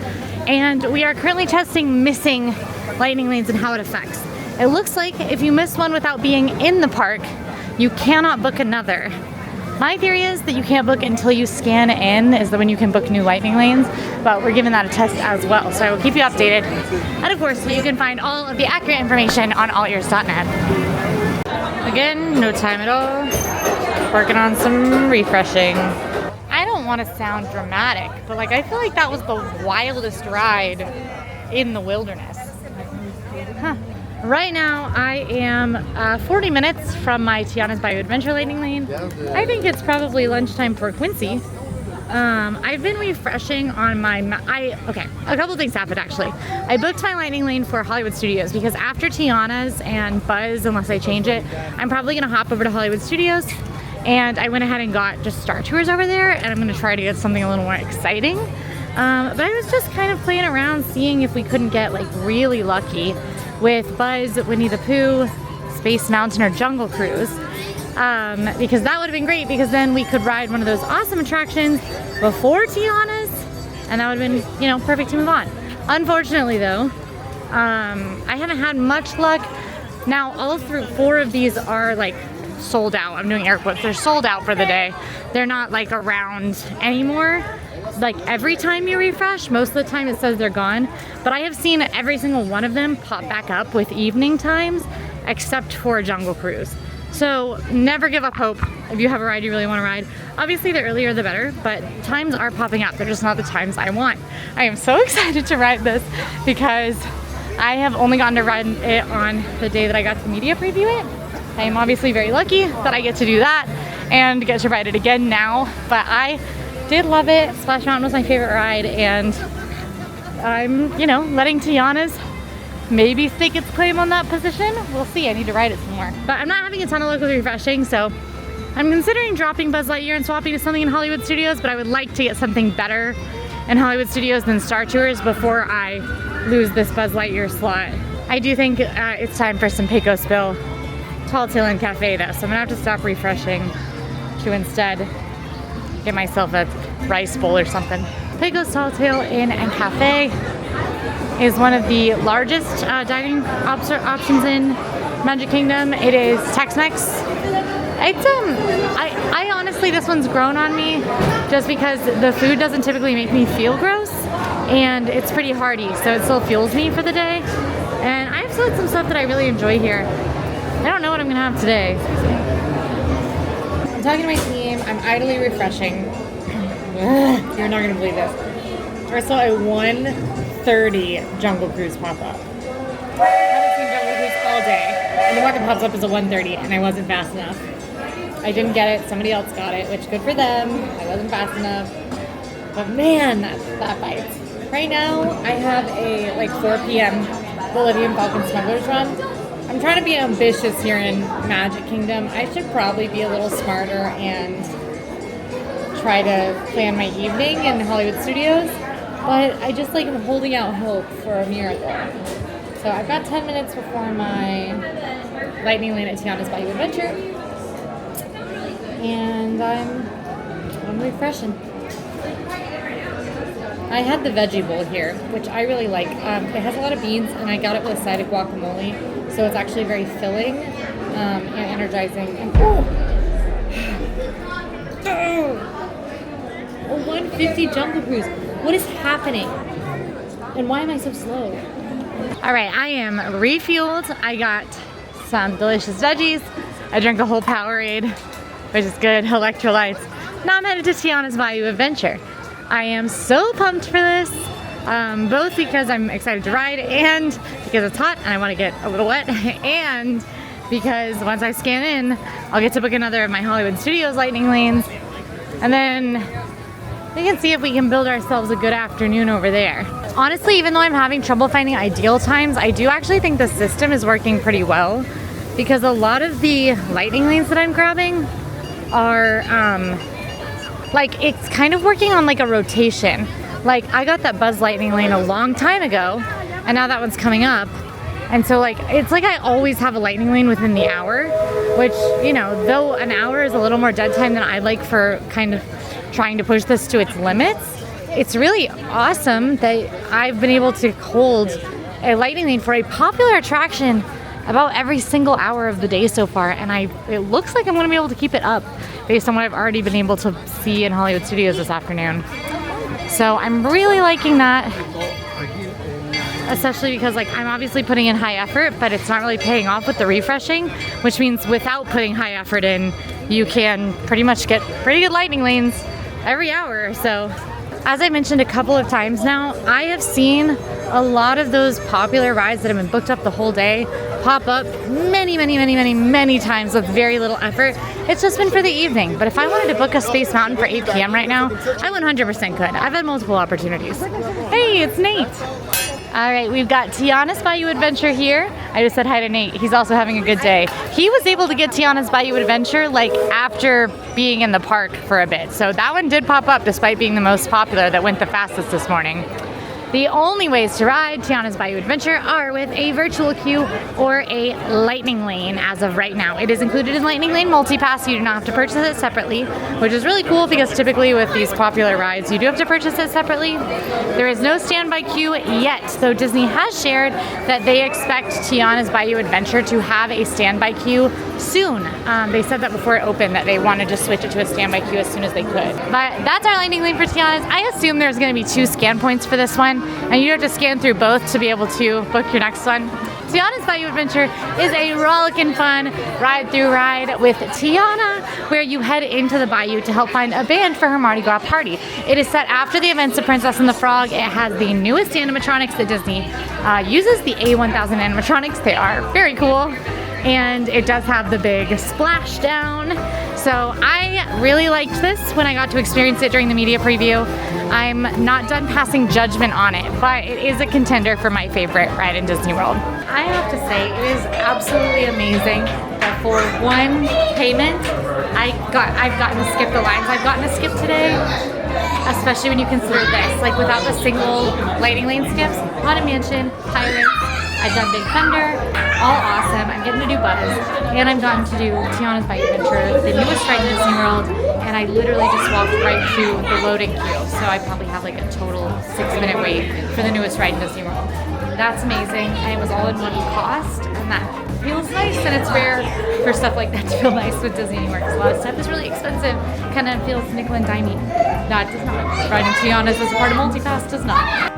And we are currently testing missing lightning lanes and how it affects. It looks like if you miss one without being in the park, you cannot book another. My theory is that you can't book until you scan in, is when you can book new lightning lanes, but we're giving that a test as well. So I will keep you updated. And of course, you can find all of the accurate information on AllEars.net. Again, no time at all. Working on some refreshing. I don't want to sound dramatic, but like I feel like that was the wildest ride in the wilderness. Huh. Right now, I am 40 minutes from my Tiana's Bayou Adventure lightning lane. I think it's probably lunchtime for Quincy. I've been refreshing on my, okay, a couple things happened actually. I booked my lightning lane for Hollywood Studios because after Tiana's and Buzz, unless I change it, I'm probably gonna hop over to Hollywood Studios. And I went ahead and got just Star Tours over there, and I'm gonna try to get something a little more exciting. But I was just kind of playing around, seeing if we couldn't get like really lucky with Buzz, Winnie the Pooh, Space Mountain, or Jungle Cruise. Because that would have been great, because then we could ride one of those awesome attractions before Tiana's, and that would have been, you know, perfect to move on. Unfortunately though, I haven't had much luck. Now all through 4 of these are like sold out. I'm doing air quotes. They're sold out for the day. They're not like around anymore. Like every time you refresh, most of the time it says they're gone, but I have seen every single one of them pop back up with evening times, except for Jungle Cruise. So never give up hope if you have a ride you really want to ride. Obviously the earlier the better, but times are popping up. They're just not the times I want. I am so excited to ride this because I have only gotten to ride it on the day that I got to media preview it. I am obviously very lucky that I get to do that and get to ride it again now, but I did love it. Splash Mountain was my favorite ride, and I'm, you know, letting Tiana's maybe stake its claim on that position. We'll see. I need to ride it some more. But I'm not having a ton of luck with refreshing, so I'm considering dropping Buzz Lightyear and swapping to something in Hollywood Studios, but I would like to get something better in Hollywood Studios than Star Tours before I lose this Buzz Lightyear slot. I do think it's time for some Pecos Bill Tall Tale and Cafe though, so I'm gonna have to stop refreshing to instead get myself a rice bowl or something. Pecos Tall Tale Inn and Cafe is one of the largest dining options in Magic Kingdom. It is Tex-Mex. It's I honestly, this one's grown on me just because the food doesn't typically make me feel gross, and it's pretty hearty, so it still fuels me for the day. And I've had some stuff that I really enjoy here. I don't know what I'm gonna have today. I'm talking to my team. I'm idly refreshing. You're not gonna believe this. I saw a 1:30 Jungle Cruise pop up. I haven't seen Jungle Cruise all day, and the one that pops up is a 1:30, and I wasn't fast enough. I didn't get it. Somebody else got it, which good for them. I wasn't fast enough. But man, that bites. Right now, I have a like 4 p.m. Bolivian Falcon Smugglers run. I'm trying to be ambitious here in Magic Kingdom. I should probably be a little smarter and try to plan my evening in Hollywood Studios, but I just like am holding out hope for a miracle. So I've got 10 minutes before my lightning lane at Tiana's Bayou Adventure, and I'm refreshing. I had the veggie bowl here, which I really like. It has a lot of beans, and I got it with a side of guacamole, so it's actually very filling and energizing. And a 150 Jungle Cruise. What is happening? And why am I so slow? All right, I am refueled. I got some delicious veggies. I drank a whole Powerade, which is good, electrolytes. Now I'm headed to Tiana's Bayou Adventure. I am so pumped for this, both because I'm excited to ride and because it's hot and I want to get a little wet, and because once I scan in, I'll get to book another of my Hollywood Studios lightning lanes, and then we can see if we can build ourselves a good afternoon over there. Honestly, even though I'm having trouble finding ideal times, I do actually think the system is working pretty well, because a lot of the lightning lanes that I'm grabbing are like it's kind of working on like a rotation. Like I got that Buzz Lightning Lane a long time ago, and now that one's coming up. And so like, it's like I always have a lightning lane within the hour, which, you know, though an hour is a little more dead time than I like for kind of trying to push this to its limits, it's really awesome that I've been able to hold a lightning lane for a popular attraction about every single hour of the day so far. And it looks like I'm gonna be able to keep it up based on what I've already been able to see in Hollywood Studios this afternoon. So I'm really liking that. Especially because like I'm obviously putting in high effort, but it's not really paying off with the refreshing, which means without putting high effort in, you can pretty much get pretty good lightning lanes every hour or so. As I mentioned a couple of times now, I have seen a lot of those popular rides that have been booked up the whole day pop up many times with very little effort. It's just been for the evening. But if I wanted to book a Space Mountain for 8 p.m. right now, I 100% could. I've had multiple opportunities. Hey, it's Nate. All right, we've got Tiana's Bayou Adventure here. I just said hi to Nate. He's also having a good day. He was able to get Tiana's Bayou Adventure like after being in the park for a bit. So that one did pop up despite being the most popular that went the fastest this morning. The only ways to ride Tiana's Bayou Adventure are with a virtual queue or a lightning lane as of right now. It is included in Lightning Lane Multipass. You do not have to purchase it separately, which is really cool because typically with these popular rides, you do have to purchase it separately. There is no standby queue yet, though Disney has shared that they expect Tiana's Bayou Adventure to have a standby queue soon. They said that before it opened that they wanted to switch it to a standby queue as soon as they could. But that's our Lightning Lane for Tiana's. I assume there's going to be 2 scan points for this one, and you have to scan through both to be able to book your next one. Tiana's Bayou Adventure is a rollicking fun ride-through ride with Tiana, where you head into the bayou to help find a band for her Mardi Gras party. It is set after the events of Princess and the Frog. It has the newest animatronics that Disney uses, the A1000 animatronics. They are very cool. And it does have the big splashdown. So I really liked this when I got to experience it during the media preview. I'm not done passing judgment on it, but it is a contender for my favorite ride in Disney World. I have to say, it is absolutely amazing that for one payment, I've gotten to skip the lines I've gotten to skip today, especially when you consider this. Like without the single lightning lane skips, Haunted Mansion, Pirates, I've done Big Thunder, all awesome. I'm getting to do Buzz, and I've gotten to do Tiana's Bayou Adventure, the newest ride in Disney World, and I literally just walked right through the loading queue, so I probably have like a total 6-minute wait for the newest ride in Disney World. That's amazing, and it was all in one cost, and that feels nice, and it's rare for stuff like that to feel nice with Disney anymore, because a lot of stuff is really expensive, kind of feels nickel and dimey. That does not. Riding Tiana's as a part of Multipass does not.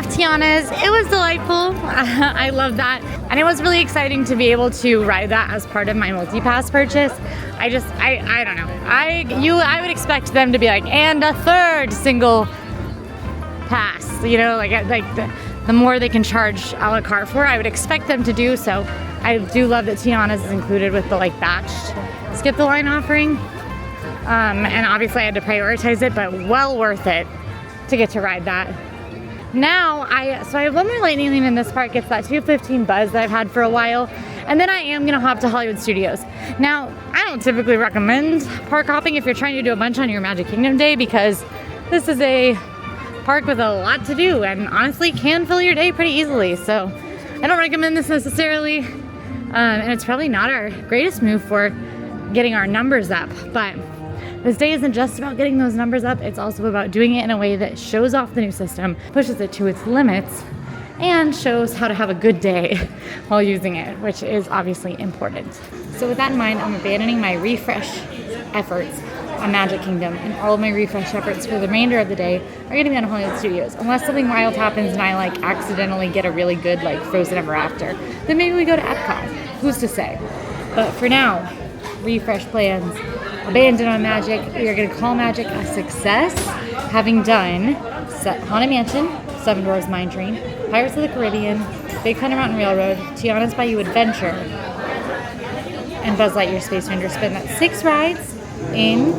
Tiana's. It was delightful. I love that. And it was really exciting to be able to ride that as part of my multi-pass purchase. I don't know. I would expect them to be like, and a third single pass, you know, like the more they can charge a la carte for, I would expect them to do so. I do love that Tiana's is included with the like batched skip the line offering. And obviously I had to prioritize it, but well worth it to get to ride that. Now, I have one more lightning lane in this park. It's that 215 Buzz that I've had for a while. And then I am gonna hop to Hollywood Studios. Now, I don't typically recommend park hopping if you're trying to do a bunch on your Magic Kingdom day, because this is a park with a lot to do and honestly can fill your day pretty easily. So I don't recommend this necessarily. And it's probably not our greatest move for getting our numbers up, but this day isn't just about getting those numbers up, it's also about doing it in a way that shows off the new system, pushes it to its limits, and shows how to have a good day while using it, which is obviously important. So with that in mind, I'm abandoning my refresh efforts. on Magic Kingdom, and all of my refresh efforts for the remainder of the day are going to be on Hollywood Studios. Unless something wild happens and I like accidentally get a really good like Frozen Ever After, then maybe we go to Epcot. Who's to say? But for now, refresh plans abandoned on Magic. We are going to call Magic a success, having done Haunted Mansion, Seven Dwarfs Mine Train, Pirates of the Caribbean, Big Thunder Mountain Railroad, Tiana's Bayou Adventure, and Buzz Lightyear Space Ranger Spin. That's 6 rides in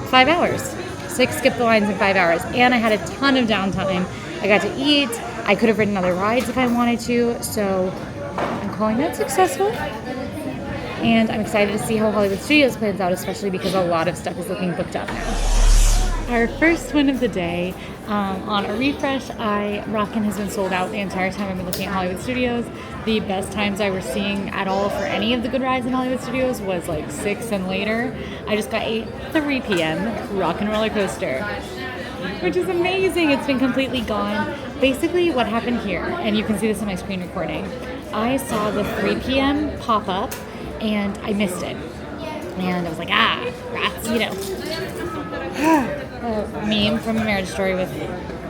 5 hours. 6 skip the lines in 5 hours. And I had a ton of downtime. I got to eat. I could have ridden other rides if I wanted to. So I'm calling that successful. And I'm excited to see how Hollywood Studios plans out, especially because a lot of stuff is looking booked up now. Our first win of the day, on a refresh, Rockin' has been sold out the entire time I've been looking at Hollywood Studios. The best times I was seeing at all for any of the good rides in Hollywood Studios was like 6 and later. I just got a 3 p.m. Rock and Roller Coaster, which is amazing. It's been completely gone. Basically what happened here, and you can see this in my screen recording, I saw the 3 p.m. pop up and I missed it. And I was like, rats, you know. A meme from A Marriage Story with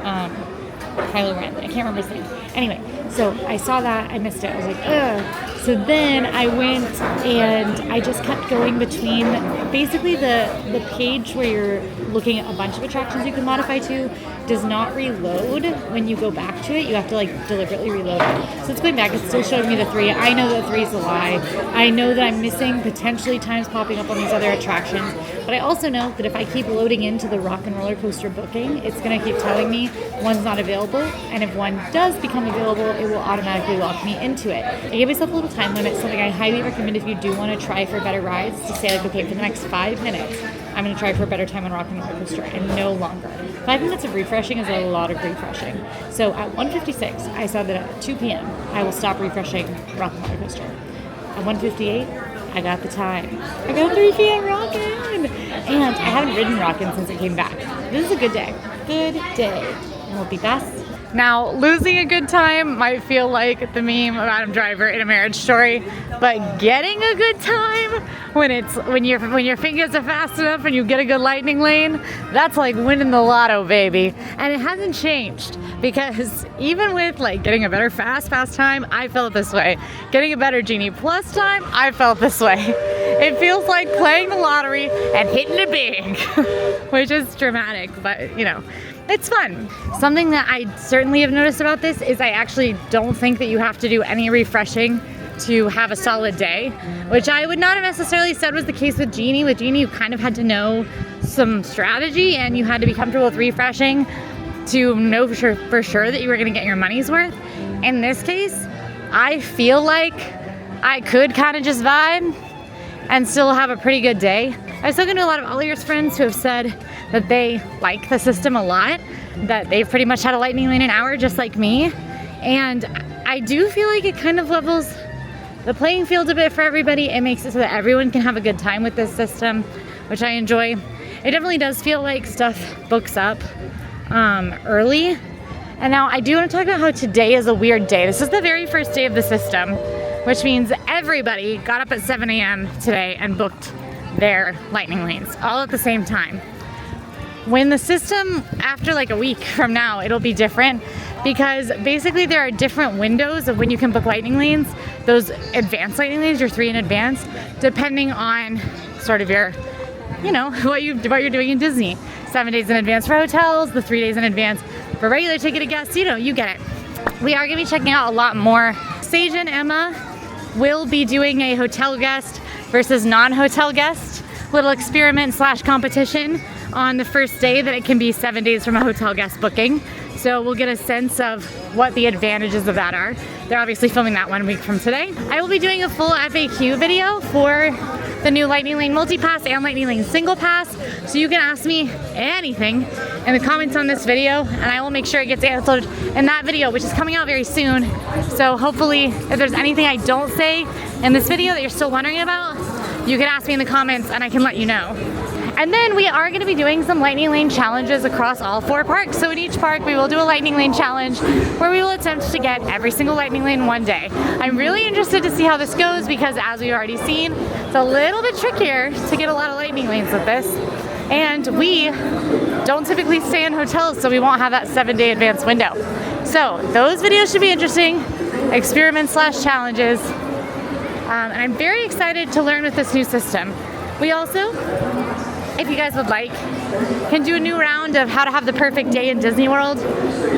Kylo Ren. I can't remember his name. Anyway, so I saw that. I missed it. I was like, ugh. So then I went and I just kept going between basically the page where you're looking at a bunch of attractions you can modify to does not reload when you go back to it. You have to like deliberately reload it. So it's going back. It's still showing me the 3. I know that 3 is a lie. I know that I'm missing potentially times popping up on these other attractions. But I also know that if I keep loading into the Rock and Roller Coaster booking, it's going to keep telling me one's not available. And if one does become available, it will automatically lock me into it. I gave myself a little time limit, something I highly recommend if you do want to try for better rides, to say like, okay, for the next 5 minutes, I'm going to try for a better time on Rock and Roller Coaster, and no longer. 5 minutes of refreshing is a lot of refreshing. So at 1:56, I saw that at 2 p.m. I will stop refreshing Rock and Roller Coaster. At 1:58, I got the time. I got 3 p.m. Rockin'! And I haven't ridden Rockin' since it came back. This is a good day. Good day. Multi-pass. Now, losing a good time might feel like the meme of Adam Driver in A Marriage Story, but getting a good time when your fingers are fast enough and you get a good lightning lane, that's like winning the lotto, baby. And it hasn't changed, because even with like getting a better FastPass time, I felt this way. Getting a better Genie Plus time, I felt this way. It feels like playing the lottery and hitting it big, which is dramatic, but you know, it's fun. Something that I certainly have noticed about this is I actually don't think that you have to do any refreshing to have a solid day, which I would not have necessarily said was the case with Genie. With Genie, you kind of had to know some strategy and you had to be comfortable with refreshing to know for sure that you were going to get your money's worth. In this case, I feel like I could kind of just vibe and still have a pretty good day. I've spoken to a lot of AllEars friends who have said that they like the system a lot, that they've pretty much had a lightning lane an hour just like me. And I do feel like it kind of levels the playing field a bit for everybody. It makes it so that everyone can have a good time with this system, which I enjoy. It definitely does feel like stuff books up early. And now I do want to talk about how today is a weird day. This is the very first day of the system, which means everybody got up at 7 a.m. today and booked their lightning lanes all at the same time. When the system, after like a week from now, it'll be different, because basically there are different windows of when you can book lightning lanes. Those advanced lightning lanes, your 3 in advance, depending on sort of your, you know, what you're doing in Disney. 7 days in advance for hotels, the 3 days in advance for regular ticketed guests. You know, you get it. We are going to be checking out a lot more. Sage and Emma will be doing a hotel guest versus non-hotel guest little experiment / competition on the first day that it can be 7 days from a hotel guest booking. So we'll get a sense of what the advantages of that are. They're obviously filming that 1 week from today. I will be doing a full FAQ video for the new Lightning Lane Multi-Pass and Lightning Lane Single Pass. So you can ask me anything in the comments on this video, and I will make sure it gets answered in that video, which is coming out very soon. So hopefully, if there's anything I don't say in this video that you're still wondering about, you can ask me in the comments and I can let you know. And then we are going to be doing some lightning lane challenges across all 4 parks. So in each park we will do a lightning lane challenge where we will attempt to get every single lightning lane one day. I'm really interested to see how this goes because, as we've already seen, it's a little bit trickier to get a lot of lightning lanes with this. And we don't typically stay in hotels, so we won't have that 7-day advance window. So those videos should be interesting, experiments/challenges. And I'm very excited to learn with this new system. We also, if you guys would like, can do a new round of how to have the perfect day in Disney World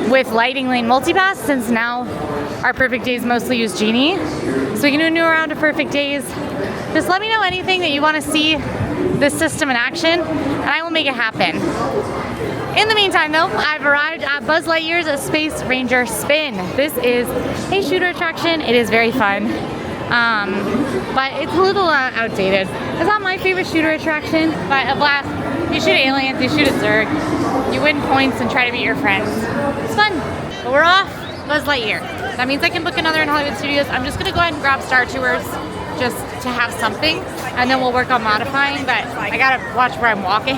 with Lightning Lane Multipass, since now our perfect days mostly use Genie. So we can do a new round of perfect days. Just let me know anything that you want to see this system in action, and I will make it happen. In the meantime though, I've arrived at Buzz Lightyear's Space Ranger Spin. This is a shooter attraction. It is very fun. But it's a little outdated. It's not my favorite shooter attraction, but a blast. You shoot aliens, you shoot a Zerg, you win points and try to beat your friends. It's fun. But we're off Buzz Lightyear. That means I can book another in Hollywood Studios. I'm just gonna go ahead and grab Star Tours just to have something, and then we'll work on modifying, but I gotta watch where I'm walking.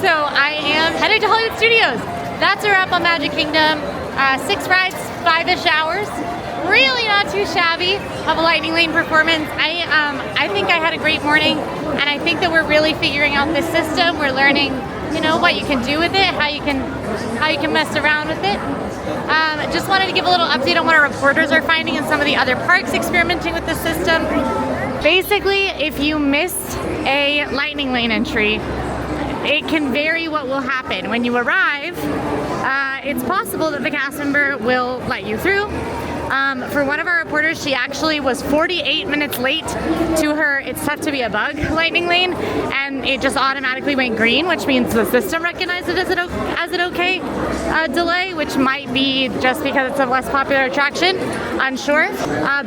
So I am headed to Hollywood Studios. That's a wrap on Magic Kingdom. 6 rides, 5-ish hours. Really not too shabby of a lightning lane performance. I think I had a great morning, and I think that we're really figuring out this system. We're learning, you know, what you can do with it, how you can mess around with it. Just wanted to give a little update on what our reporters are finding in some of the other parks experimenting with the system. Basically, if you miss a lightning lane entry, it can vary what will happen. When you arrive, it's possible that the cast member will let you through. For one of our reporters, she actually was 48 minutes late to her It's Tough to Be a Bug lightning lane, and it just automatically went green, which means the system recognized it as an okay delay, which might be just because it's a less popular attraction, unsure.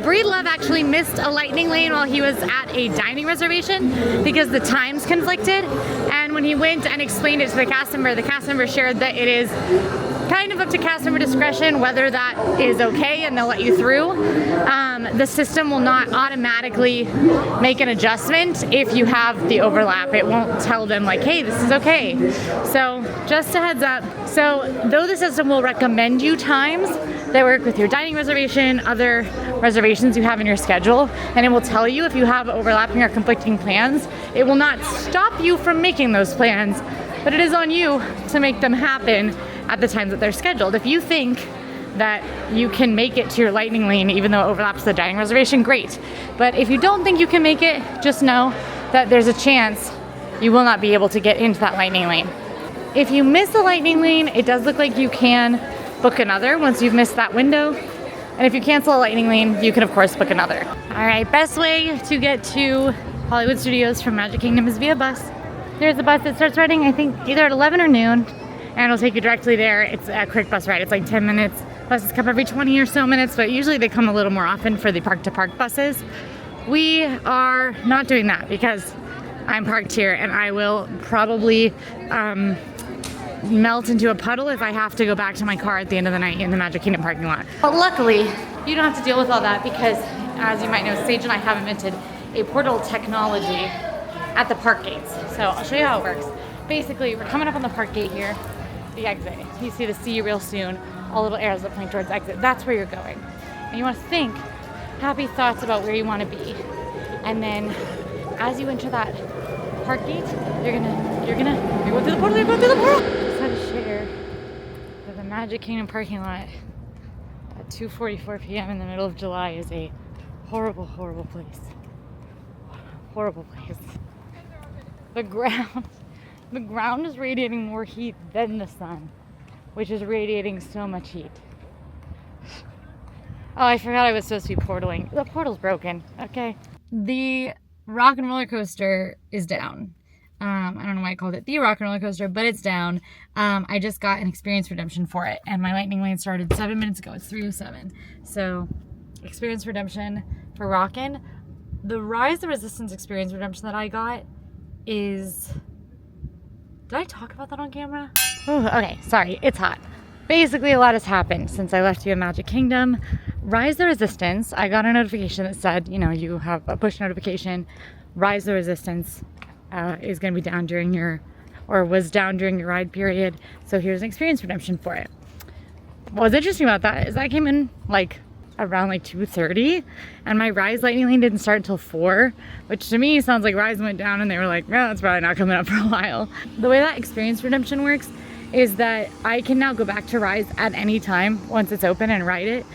Breed Love actually missed a lightning lane while he was at a dining reservation because the times conflicted, and when he went and explained it to the cast member shared that it is kind of up to cast member discretion whether that is okay and they'll let you through. The system will not automatically make an adjustment if you have the overlap. It won't tell them like, hey, this is okay. So just a heads up. So though the system will recommend you times that work with your dining reservation, other reservations you have in your schedule, and it will tell you if you have overlapping or conflicting plans, it will not stop you from making those plans, but it is on you to make them happen at the times that they're scheduled. If you think that you can make it to your lightning lane even though it overlaps the dining reservation, great. But if you don't think you can make it, just know that there's a chance you will not be able to get into that lightning lane. If you miss the lightning lane, it does look like you can book another once you've missed that window. And if you cancel a lightning lane, you can of course book another. All right, best way to get to Hollywood Studios from Magic Kingdom is via bus. There's a bus that starts running, I think, either at 11 or noon, and it'll take you directly there. It's a quick bus ride. It's like 10 minutes. Buses come every 20 or so minutes, but usually they come a little more often for the park-to-park buses. We are not doing that because I'm parked here, and I will probably melt into a puddle if I have to go back to my car at the end of the night in the Magic Kingdom parking lot. But luckily, you don't have to deal with all that because, as you might know, Sage and I have invented a portal technology at the park gates. So I'll show you how it works. Basically, we're coming up on the park gate here, the exit. You see the see you real soon, all little arrows that point towards exit. That's where you're going. And you want to think happy thoughts about where you want to be. And then as you enter that park gate, you're going through the portal, you're going through the portal. Just had to share that the Magic Kingdom parking lot at 2:44 p.m. in the middle of July is a horrible, horrible place. Horrible place. The ground is radiating more heat than the sun, which is radiating so much heat. Oh, I forgot I was supposed to be portaling. The portal's broken, okay? The rock and roller coaster is down. I don't know why I called it the rock and roller coaster, but it's down. I just got an experience redemption for it, and my lightning lane started 7 minutes ago. It's 3:07. So, experience redemption for Rockin'. The Rise the Resistance experience redemption that I got is... Did I talk about that on camera? Ooh, okay, sorry, it's hot. Basically, a lot has happened since I left you in Magic Kingdom. Rise the Resistance, I got a notification that said, you know, you have a push notification. Rise the Resistance is going to be down during your, or was down during your ride period. So here's an experience redemption for it. What's interesting about that is I came in like around like 2:30 and my Rise Lightning Lane didn't start until 4, which to me sounds like Rise went down and they were like, no, it's probably not coming up for a while. The way that experience redemption works is that I can now go back to Rise at any time once it's open and ride it.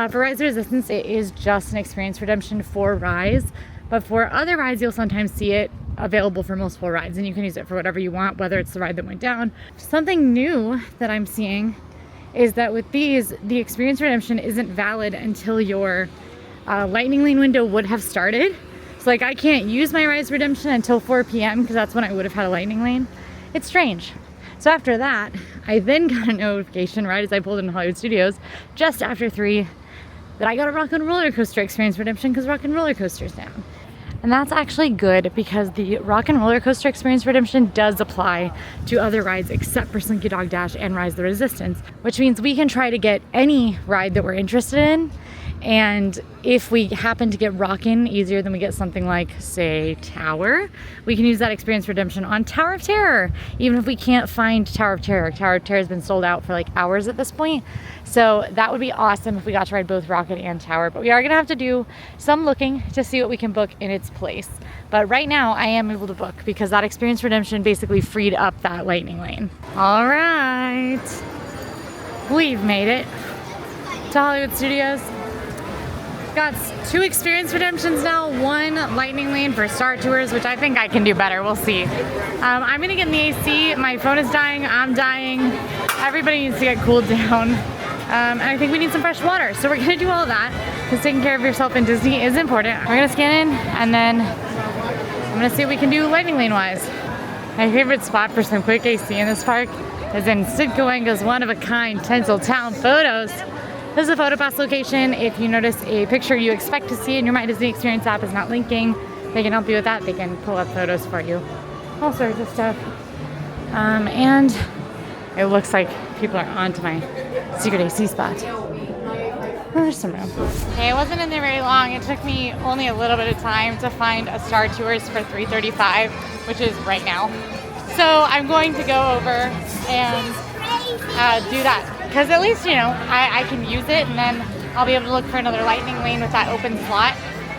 For Rise of Resistance, it is just an experience redemption for Rise, but for other rides, you'll sometimes see it available for multiple rides and you can use it for whatever you want, whether it's the ride that went down. Something new that I'm seeing is that with these, the experience redemption isn't valid until your Lightning Lane window would have started. So like I can't use my Rise redemption until 4 p.m. because that's when I would have had a Lightning Lane. It's strange. So after that, I then got a notification right as I pulled into Hollywood Studios just after 3 that I got a Rock and Roller Coaster experience redemption because Rock and Roller Coaster's down. And that's actually good because the Rock and Roller Coaster experience redemption does apply to other rides except for Slinky Dog Dash and Rise of the Resistance, which means we can try to get any ride that we're interested in. And if we happen to get Rockin' easier than we get something like, say, Tower, we can use that experience redemption on Tower of Terror, even if we can't find Tower of Terror. Tower of Terror has been sold out for like hours at this point. So that would be awesome if we got to ride both Rocket and Tower. But we are gonna have to do some looking to see what we can book in its place. But right now I am able to book because that experience redemption basically freed up that Lightning Lane. All right, we've made it to Hollywood Studios. Got 2 experience redemptions now, 1 Lightning Lane for Star Tours, which I think I can do better. We'll see. I'm gonna get in the AC. My phone is dying. I'm dying. Everybody needs to get cooled down. And I think we need some fresh water. So we're gonna do all of that because taking care of yourself in Disney is important. We're gonna scan in and then I'm gonna see what we can do Lightning Lane wise. My favorite spot for some quick AC in this park is in Sid Cahuenga's one-of-a-kind Tinseltown photos. This is a PhotoPass location. If you notice a picture you expect to see in your My Disney Experience app is not linking, they can help you with that. They can pull up photos for you. All sorts of stuff. And it looks like people are onto my secret AC spot. Oh, there's some room. Okay, I wasn't in there very long. It took me only a little bit of time to find a Star Tours for $335, which is right now. So I'm going to go over and do that. Because at least, you know, I can use it and then I'll be able to look for another Lightning Lane with that open slot.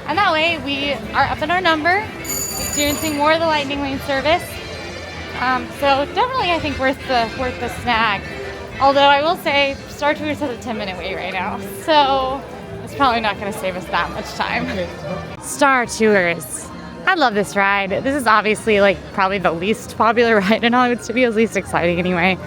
And that way we are up in our number, experiencing more of the Lightning Lane service. So definitely I think worth the snag. Although I will say Star Tours has a 10-minute wait right now. So it's probably not going to save us that much time. Star Tours. I love this ride. This is obviously like probably the least popular ride in Hollywood Studios, least exciting anyway.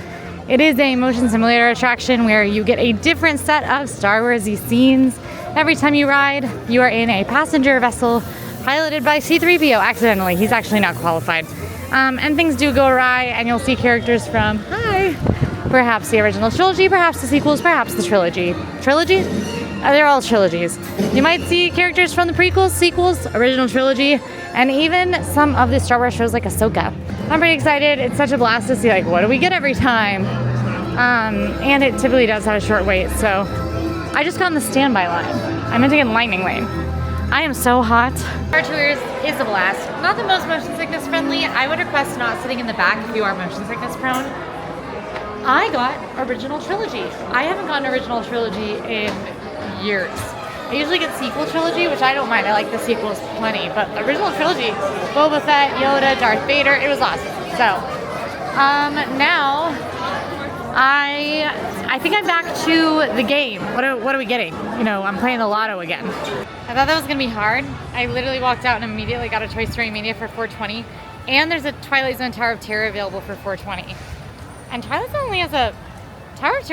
It is a motion simulator attraction where you get a different set of Star Wars-y scenes. Every time you ride, you are in a passenger vessel piloted by C-3PO accidentally. He's actually not qualified. And things do go awry, and you'll see characters from, perhaps the original trilogy, perhaps the sequels, perhaps the trilogy. Trilogy? They're all trilogies. You might see characters from the prequels, sequels, original trilogy, and even some of the Star Wars shows like Ahsoka. I'm pretty excited. It's such a blast to see, like, what do we get every time? And it typically does have a short wait, so I just got on the standby line. I meant to get in Lightning Lane. I am so hot. Star Tours is a blast. Not the most motion sickness friendly. I would request not sitting in the back if you are motion sickness prone. I got original trilogy. I haven't gotten original trilogy in years. I usually get sequel trilogy, which I don't mind. I like the sequels plenty, but the original trilogy, Boba Fett, Yoda, Darth Vader, it was awesome. So, now I think I'm back to the game. What are we getting? You know, I'm playing the lotto again. I thought that was gonna be hard. I literally walked out and immediately got a Toy Story Mania for $420, and there's a Twilight Zone Tower of Terror available for $420. And Tower of Terror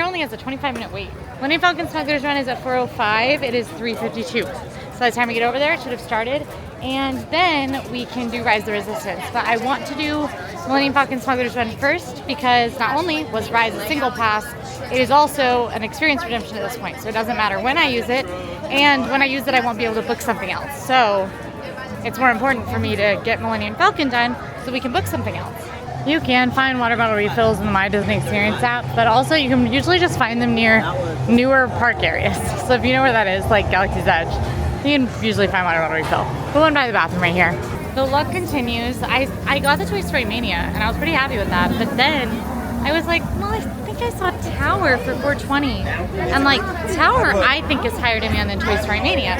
only has a 25-minute wait. Millennium Falcon Smuggler's Run is at 4:05. It is 3:52. So by the time we get over there, it should have started. And then we can do Rise of the Resistance. But I want to do Millennium Falcon Smuggler's Run first because not only was Rise a single pass, it is also an experience redemption at this point. So it doesn't matter when I use it. And when I use it, I won't be able to book something else. So it's more important for me to get Millennium Falcon done so we can book something else. You can find water bottle refills in the My Disney Experience app, but also you can usually just find them near newer park areas. So if you know where that is, like Galaxy's Edge, you can usually find water bottle refill. The one by the bathroom right here. the luck continues. I got the Toy Story Mania, and I was pretty happy with that. But then I was like, well, I think I saw Tower for 420. And like, Tower, I think is higher demand than Toy Story Mania.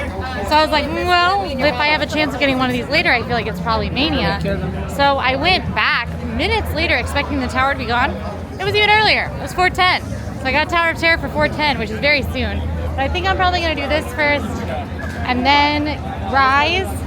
So I was like, well, if I have a chance of getting one of these later, I feel like it's probably Mania. So I went back minutes later expecting the Tower to be gone. It was even earlier. It was 410. So I got Tower of Terror for 410, which is very soon. But I think I'm probably going to do this first, and then Rise,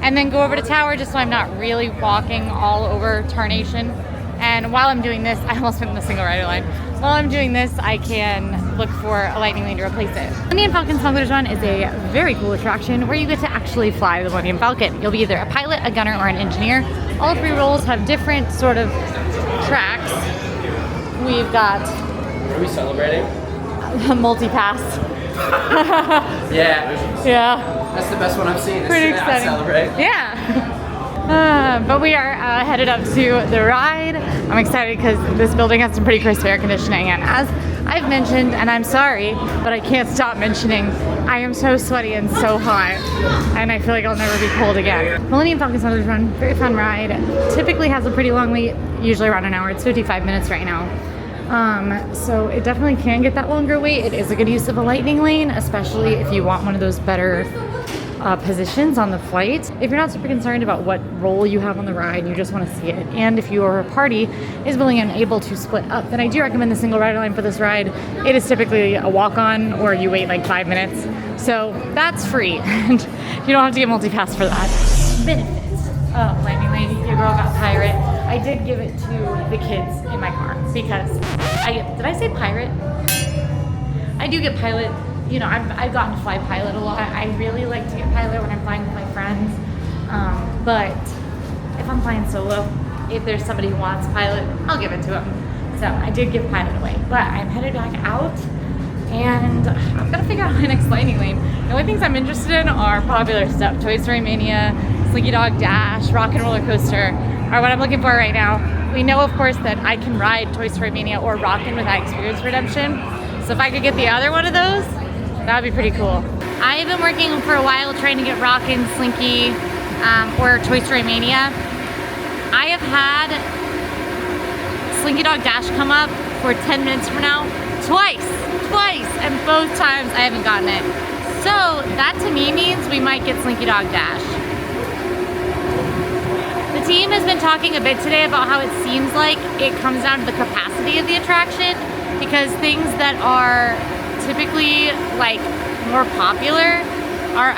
and then go over to Tower just so I'm not really walking all over Tarnation. And while I'm doing this, I almost went in the single rider line. While I'm doing this, I can look for a Lightning Lane to replace it. Millennium Falcon Smuggler's Run is a very cool attraction where you get to actually fly the Millennium Falcon. You'll be either a pilot, a gunner, or an engineer. All three roles have different sort of tracks. We've got... Are we celebrating? multi-pass. Yeah. Yeah. That's the best one I've seen. Pretty exciting. Celebrate. Yeah. But we are headed up to the ride. I'm excited because this building has some pretty crisp air conditioning, and as I've mentioned, and I'm sorry, but I can't stop mentioning, I am so sweaty and so hot, and I feel like I'll never be cold again. Millennium Falcon Smuggler's Run, very fun ride. Typically has a pretty long wait, usually around an hour. It's 55 minutes right now. So it definitely can get that longer wait. It is a good use of a Lightning Lane, especially if you want one of those better positions on the flight. If you're not super concerned about what role you have on the ride, you just want to see it, and if your party is willing and able to split up, then I do recommend the single rider line for this ride. It is typically a walk-on, or you wait like 5 minutes, so that's free, and you don't have to get multi-pass for that. Benefits of Lightning Lane. Your girl got pirate. I did give it to the kids in my car because did I say pirate? I do get pilot. You know, I've gotten to fly pilot a lot. I really like to get pilot when I'm flying with my friends. But if I'm flying solo, if there's somebody who wants pilot, I'll give it to them. So I did give pilot away. But I'm headed back out, and I've got to figure out my next Lightning Lane. The only things I'm interested in are popular stuff. Toy Story Mania, Slinky Dog Dash, Rock and Roller Coaster are what I'm looking for right now. We know, of course, that I can ride Toy Story Mania or Rockin' without Experience Redemption. So if I could get the other one of those, that would be pretty cool. I've been working for a while trying to get Rockin', Slinky, or Toy Story Mania. I have had Slinky Dog Dash come up for 10 minutes from now, twice, and both times I haven't gotten it. So that to me means we might get Slinky Dog Dash. The team has been talking a bit today about how it seems like it comes down to the capacity of the attraction, because things that are typically like more popular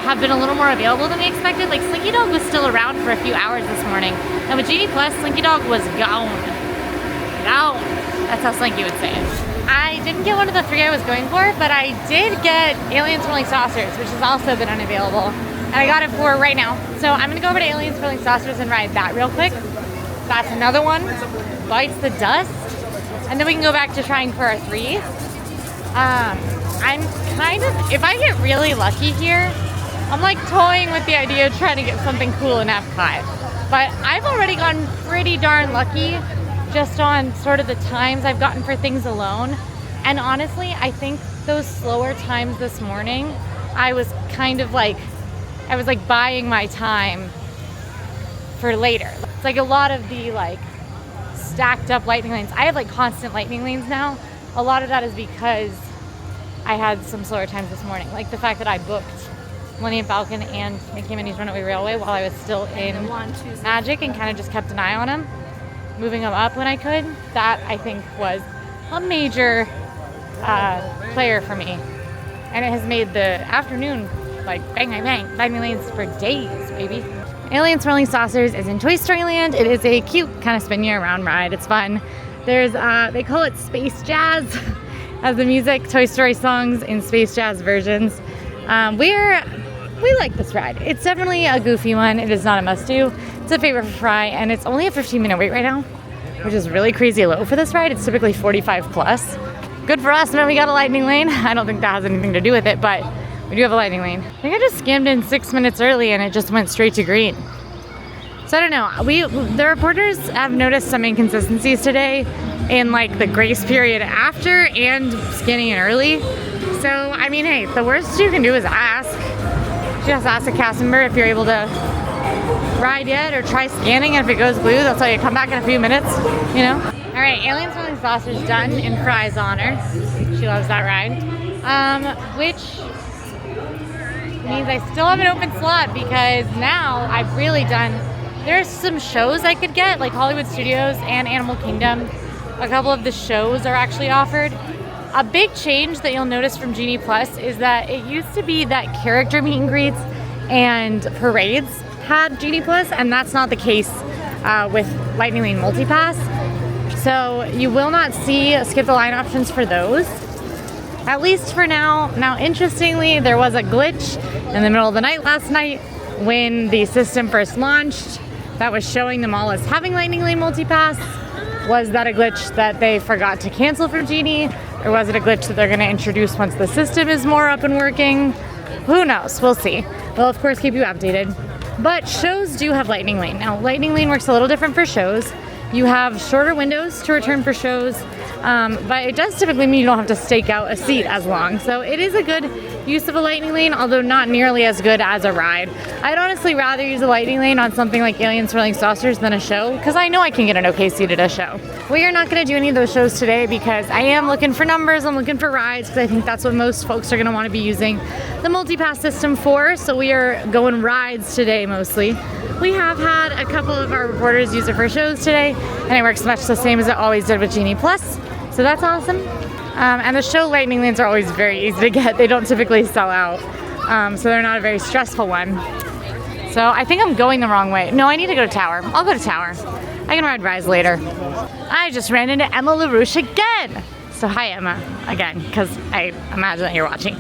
have been a little more available than we expected. Like Slinky Dog was still around for a few hours this morning, and with Genie Plus, Slinky Dog was gone. That's how Slinky would say it. I didn't get one of the three I was going for, but I did get Alien Swirling Saucers, which has also been unavailable, and I got it for right now. So I'm gonna go over to Alien Swirling Saucers and ride that real quick. That's another one, bites the dust, and then we can go back to trying for our three. I'm kind of, if I get really lucky here, I'm like toying with the idea of trying to get something cool in Epcot. But I've already gotten pretty darn lucky just on sort of the times I've gotten for things alone. And honestly, I think those slower times this morning, I was kind of like, I was like buying my time for later. It's like a lot of the like stacked up Lightning Lanes. I have like constant Lightning Lanes now. A lot of that is because I had some slower times this morning. Like the fact that I booked Millennium Falcon and Mickey and Minnie's Runaway Railway while I was still in Magic and kind of just kept an eye on them, moving them up when I could. That I think was a major player for me. And it has made the afternoon like bang, bang, bang, Lightning Lanes for days, baby. Alien Swirling Saucers is in Toy Story Land. It is a cute kind of spin you around ride. It's fun. There's, they call it Space Jazz as the music, Toy Story songs in Space Jazz versions. We like this ride. It's definitely a goofy one. It is not a must-do. It's a favorite for Fry, and it's only a 15-minute wait right now, which is really crazy low for this ride. It's typically 45 plus. Good for us, man. We got a Lightning Lane. I don't think that has anything to do with it, but we do have a Lightning Lane. I think I just scammed in 6 minutes early, and it just went straight to green. So I don't know. The reporters have noticed some inconsistencies today in like the grace period after and scanning in early. So I mean, hey, the worst you can do is ask. Just ask a cast member if you're able to ride yet or try scanning, and if it goes blue, they'll tell you come back in a few minutes, you know? All right, Alien Swirling Saucer's done in Fry's honor. She loves that ride. Which means I still have an open slot because now I've really done, there's some shows I could get, like Hollywood Studios and Animal Kingdom. A couple of the shows are actually offered. A big change that you'll notice from Genie Plus is that it used to be that character meet and greets and parades had Genie Plus, and that's not the case with Lightning Lane Multipass. So you will not see skip the line options for those, at least for now. Now, interestingly, there was a glitch in the middle of the night last night when the system first launched that was showing them all as having Lightning Lane Multipass. Was that a glitch that they forgot to cancel from Genie? Or was it a glitch that they're going to introduce once the system is more up and working? Who knows? We'll see. We'll, of course, keep you updated. But shows do have Lightning Lane. Now, Lightning Lane works a little different for shows. You have shorter windows to return for shows, but it does typically mean you don't have to stake out a seat as long. So it is a good use of a Lightning Lane, although not nearly as good as a ride. I'd honestly rather use a Lightning Lane on something like Alien Swirling Saucers than a show, because I know I can get an okay seat at a show. We are not going to do any of those shows today because I am looking for numbers, I'm looking for rides, because I think that's what most folks are going to want to be using the multipass system for. So we are going rides today mostly. We have had a couple of our reporters use it for shows today, and it works much the same as it always did with Genie Plus, so that's awesome. And the show Lightning Lanes are always very easy to get. They don't typically sell out, so they're not a very stressful one. So I think I'm going the wrong way. No, I need to go to Tower. I'll go to Tower. I can ride Rise later. I just ran into Emma LaRouche again. So hi, Emma, again, because I imagine that you're watching.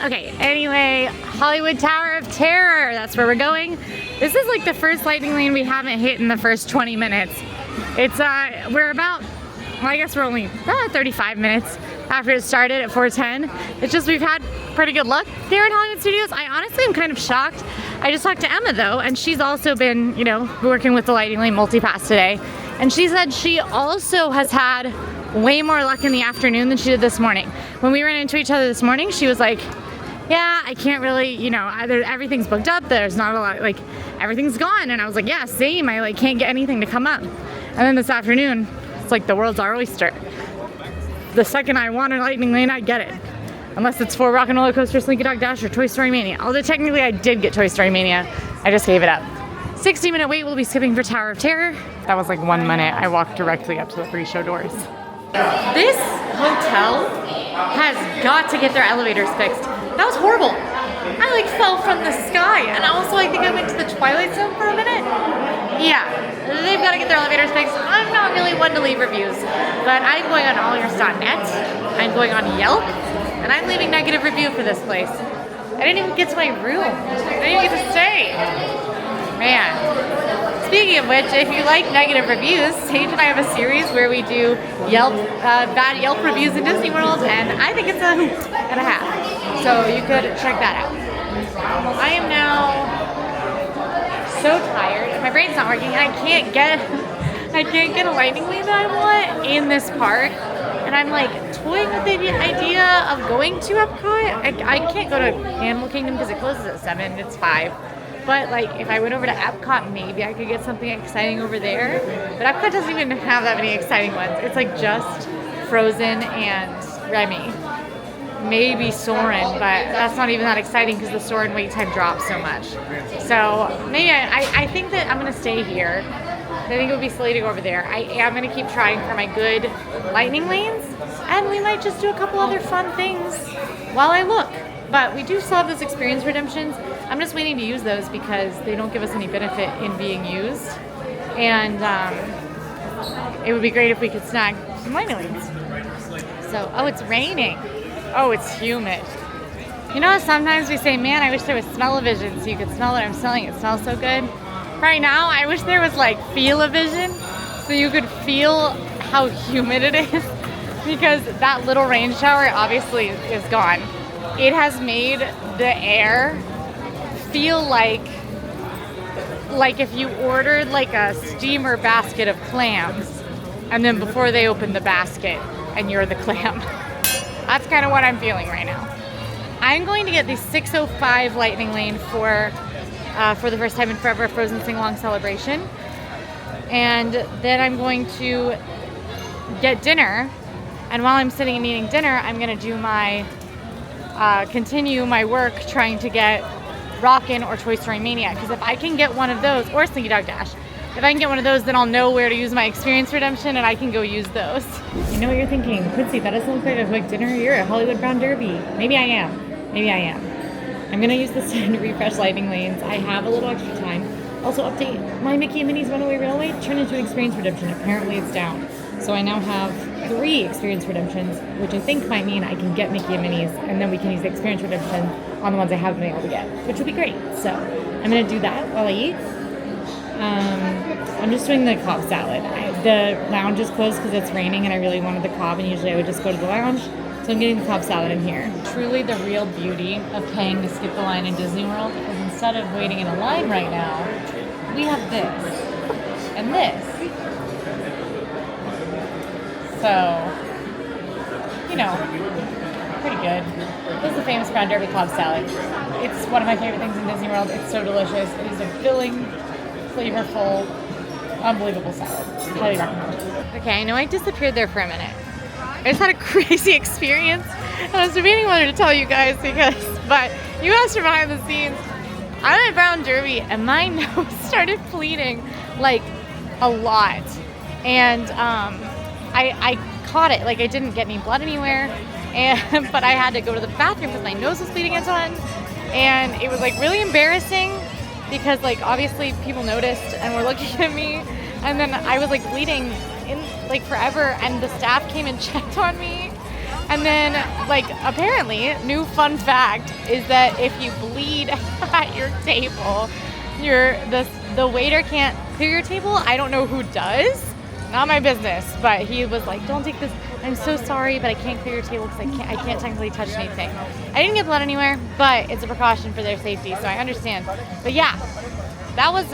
Okay, anyway, Hollywood Tower of Terror, that's where we're going. This is like the first Lightning Lane we haven't hit in the first 20 minutes. It's, we're about, well, I guess we're only about 35 minutes after it started at 4:10. It's just we've had pretty good luck there in Hollywood Studios. I honestly am kind of shocked. I just talked to Emma though, and she's also been, you know, working with the Lightning Lane Multipass today. And she said she also has had way more luck in the afternoon than she did this morning. When we ran into each other this morning, she was like, yeah, I can't really, you know, everything's booked up. There's not a lot, like, everything's gone. And I was like, yeah, same. I like can't get anything to come up. And then this afternoon, it's like the world's our oyster. The second I want a Lightning Lane, I get it. Unless it's for Rock and Roller Coaster, Slinky Dog Dash, or Toy Story Mania. Although technically I did get Toy Story Mania. I just gave it up. 60-minute wait, we'll be skipping for Tower of Terror. That was like 1 minute. I walked directly up to the pre-show doors. This hotel has got to get their elevators fixed. That was horrible. I like fell from the sky, and also I think I went to the Twilight Zone for a minute. Yeah, they've got to get their elevators fixed. I'm not really one to leave reviews, but I'm going on AllEars.net, I'm going on Yelp, and I'm leaving negative review for this place. I didn't even get to my room. I didn't even get to stay. Man. Speaking of which, if you like negative reviews, Sage and I have a series where we do Yelp, bad Yelp reviews in Disney World, and I think it's a hoot and a half. So you could check that out. I am now so tired. My brain's not working, and I can't get a Lightning Lane that I want in this park. And I'm like toying with the idea of going to Epcot. I can't go to Animal Kingdom because it closes at 7. It's 5. But like if I went over to Epcot, maybe I could get something exciting over there. But Epcot doesn't even have that many exciting ones. It's like just Frozen and Remy. Maybe Soarin', but that's not even that exciting because the Soarin' wait time drops so much. So maybe I think that I'm gonna stay here. I think it would be silly to go over there. I am gonna keep trying for my good Lightning Lanes, and we might just do a couple other fun things while I look. But we do still have those experience redemptions. I'm just waiting to use those because they don't give us any benefit in being used. And it would be great if we could snag some Lightning Lanes. So, oh, it's raining. Oh, it's humid. You know, sometimes we say, man, I wish there was smell-o-vision so you could smell what I'm smelling. It smells so good. Right now, I wish there was like feel-o-vision so you could feel how humid it is because that little rain shower obviously is gone. It has made the air feel like if you ordered like a steamer basket of clams and then before they open the basket and you're the clam. That's kind of what I'm feeling right now. I'm going to get the 605 Lightning Lane for for the first time in forever, a Frozen Singalong celebration. And then I'm going to get dinner. And while I'm sitting and eating dinner, I'm going to do my, continue my work trying to get Rockin' or Toy Story Mania. Because if I can get one of those, or Slinky Dog Dash, if I can get one of those, then I'll know where to use my experience redemption and I can go use those. You know what you're thinking, Quincy, that doesn't look like a quick dinner. You're at Hollywood Brown Derby. Maybe I am. Maybe I am. I'm gonna use this time to refresh Lightning Lanes. I have a little extra time. Also update, my Mickey and Minnie's Runaway Railway turned into an experience redemption. Apparently it's down. So I now have 3 experience redemptions, which I think might mean I can get Mickey and Minnie's, and then we can use the experience redemption on the ones I haven't been able to get, which will be great. So I'm gonna do that while I eat. I'm just doing the Cobb salad. The lounge is closed because it's raining and I really wanted the Cobb, and usually I would just go to the lounge. So I'm getting the Cobb salad in here. Truly the real beauty of paying to skip the line in Disney World is instead of waiting in a line right now, we have this and this. So, you know, pretty good. This is the famous Brown Derby Cobb salad. It's one of my favorite things in Disney World. It's so delicious. It is a filling, flavorful, unbelievable salad. Highly recommend. Okay, I know I disappeared there for a minute. I just had a crazy experience. And I was debating whether to tell you guys but you asked for behind the scenes. I'm at Brown Derby and my nose started bleeding like a lot. And I caught it. Like I didn't get any blood anywhere. But I had to go to the bathroom because my nose was bleeding a ton. And it was like really embarrassing because like obviously people noticed and were looking at me. And then I was like bleeding in like forever, and the staff came and checked on me. And then like apparently, new fun fact is that if you bleed at your table, the waiter can't clear your table. I don't know who does. Not my business, but he was like, "Don't take this. I'm so sorry, but I can't clear your table because I can't technically touch anything." I didn't get blood anywhere, but it's a precaution for their safety, so I understand. But yeah, that was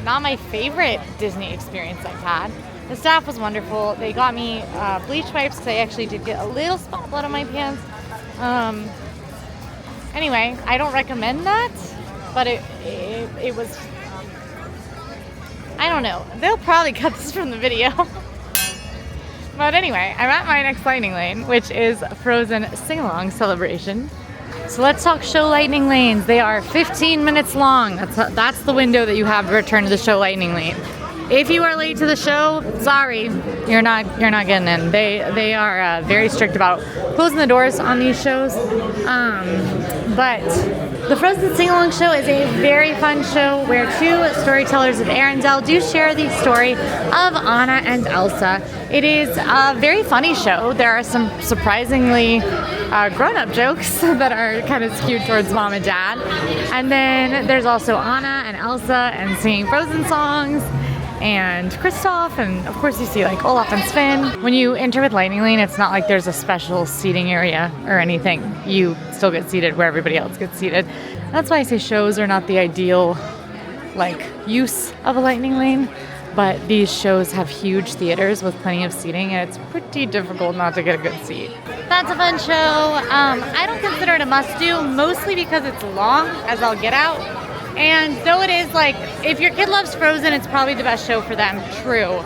not my favorite Disney experience I've had. The staff was wonderful. They got me bleach wipes because I actually did get a little spot blood on my pants. Anyway, I don't recommend that, but it was, I don't know. They'll probably cut this from the video. But anyway, I'm at my next Lightning Lane, which is Frozen Singalong Celebration. So let's talk show Lightning Lanes. They are 15 minutes long. That's the window that you have to return to the show Lightning Lane. If you are late to the show, sorry, you're not getting in. They are very strict about closing the doors on these shows. But the Frozen Singalong show is a very fun show where 2 storytellers of Arendelle do share the story of Anna and Elsa. It is a very funny show. There are some surprisingly grown-up jokes that are kind of skewed towards mom and dad. And then there's also Anna and Elsa and singing Frozen songs, and Kristoff, and of course you see like Olaf and Sven. When you enter with Lightning Lane, it's not like there's a special seating area or anything. You still get seated where everybody else gets seated. That's why I say shows are not the ideal like use of a Lightning Lane, but these shows have huge theaters with plenty of seating, and it's pretty difficult not to get a good seat. That's a fun show. I don't consider it a must-do, mostly because it's long, as I'll get out. And though it is like, if your kid loves Frozen, it's probably the best show for them, true.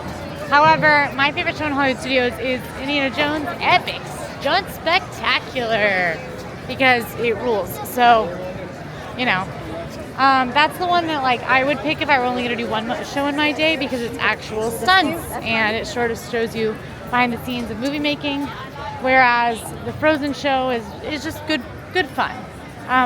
However, my favorite show in Hollywood Studios is Indiana Jones Epic Stunt Spectacular, because it rules. So, you know, that's the one that like I would pick if I were only going to do one show in my day, because it's actual stunts and it sort of shows you behind the scenes of movie making, whereas the Frozen show is just good fun.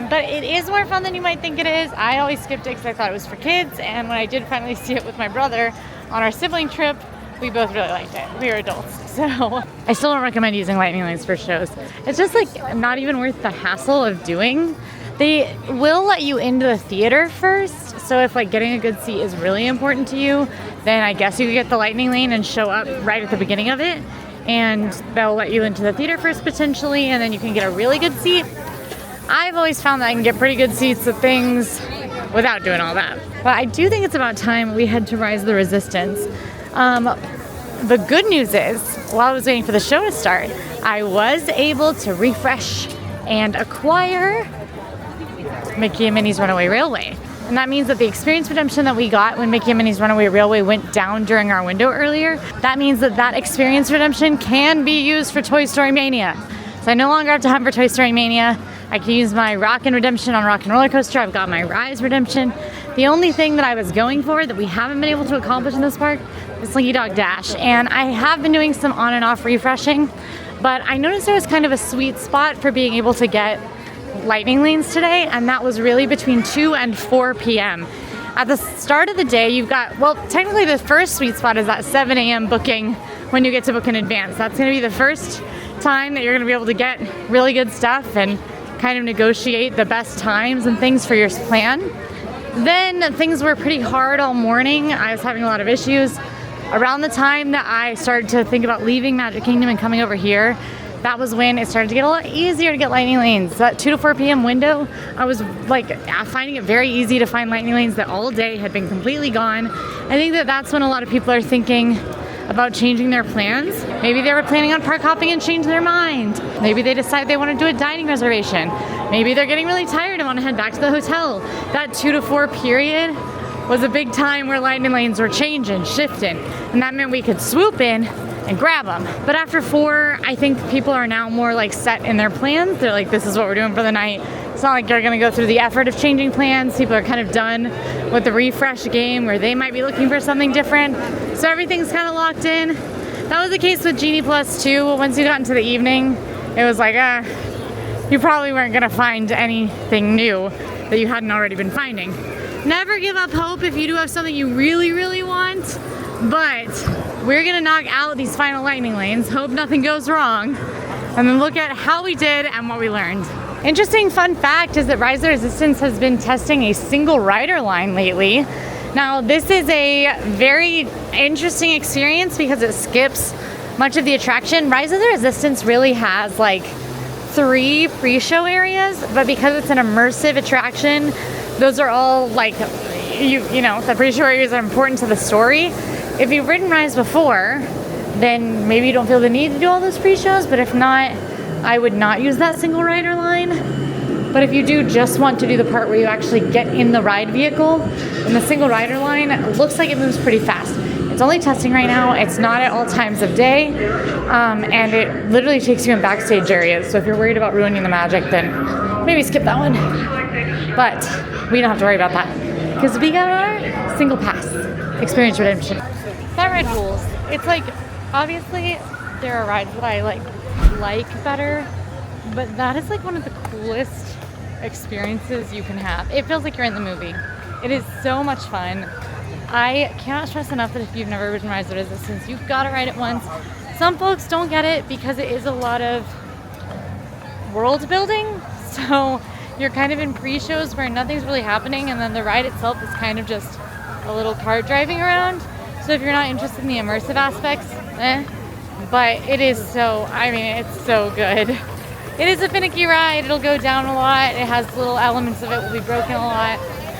But it is more fun than you might think it is. I always skipped it because I thought it was for kids, and when I did finally see it with my brother on our sibling trip, we both really liked it. We were adults, so I still don't recommend using Lightning Lanes for shows. It's just like not even worth the hassle of doing. They will let you into the theater first, so if like getting a good seat is really important to you, then I guess you could get the Lightning Lane and show up right at the beginning of it, and they'll let you into the theater first potentially, and then you can get a really good seat. I've always found that I can get pretty good seats at things without doing all that. But I do think it's about time we head to Rise of the Resistance. The good news is, while I was waiting for the show to start, I was able to refresh and acquire Mickey and Minnie's Runaway Railway. And that means that the experience redemption that we got when Mickey and Minnie's Runaway Railway went down during our window earlier, that means that that experience redemption can be used for Toy Story Mania. So I no longer have to hunt for Toy Story Mania. I can use my Rockin' Redemption on Rockin' Roller Coaster. I've got my Rise Redemption. The only thing that I was going for that we haven't been able to accomplish in this park is Slinky Dog Dash. And I have been doing some on and off refreshing, but I noticed there was kind of a sweet spot for being able to get lightning lanes today, and that was really between 2 and 4 p.m. At the start of the day, you've got, well, technically the first sweet spot is that 7 a.m. booking when you get to book in advance. That's going to be the first time that you're going to be able to get really good stuff and kind of negotiate the best times and things for your plan. Then things were pretty hard all morning. I was having a lot of issues. Around the time that I started to think about leaving Magic Kingdom and coming over here, that was when it started to get a lot easier to get lightning lanes. That 2 to 4 p.m. window, I was like finding it very easy to find lightning lanes that all day had been completely gone. I think that that's when a lot of people are thinking about changing their plans. Maybe they were planning on park hopping and changed their mind. Maybe they decide they want to do a dining reservation. Maybe they're getting really tired and want to head back to the hotel. That 2 to 4 period was a big time where lightning lanes were changing, shifting, and that meant we could swoop in and grab them. But after 4, I think people are now more like set in their plans. They're like, this is what we're doing for the night. It's not like they're gonna go through the effort of changing plans. People are kind of done with the refresh game where they might be looking for something different. So everything's kind of locked in. That was the case with Genie Plus too. Once you got into the evening, it was like, you probably weren't gonna find anything new that you hadn't already been finding. Never give up hope if you do have something you really, really want, but we're gonna knock out these final lightning lanes, hope nothing goes wrong, and then look at how we did and what we learned. Interesting fun fact is that Rise of the Resistance has been testing a single rider line lately. Now this is a very interesting experience because it skips much of the attraction. Rise of the Resistance really has like 3 pre-show areas, but because it's an immersive attraction, those are all like, you know, the pre-show areas are important to the story. If you've ridden Rise before, then maybe you don't feel the need to do all those pre-shows, but if not, I would not use that single rider line. But if you do just want to do the part where you actually get in the ride vehicle, then the single rider line looks like it moves pretty fast. It's only testing right now. It's not at all times of day, and it literally takes you in backstage areas. So if you're worried about ruining the magic, then maybe skip that one. But we don't have to worry about that because we got our single pass experience redemption. That ride rules. It's like, obviously there are rides that I like better, but that is like one of the coolest experiences you can have. It feels like you're in the movie. It is so much fun. I cannot stress enough that if you've never ridden Rise of the Resistance, you've got to ride it once. Some folks don't get it because it is a lot of world building, so you're kind of in pre-shows where nothing's really happening, and then the ride itself is kind of just a little cart driving around. So if you're not interested in the immersive aspects, but it is so, I mean, it's so good. It is a finicky ride. It'll go down a lot. It has little elements of it will be broken a lot.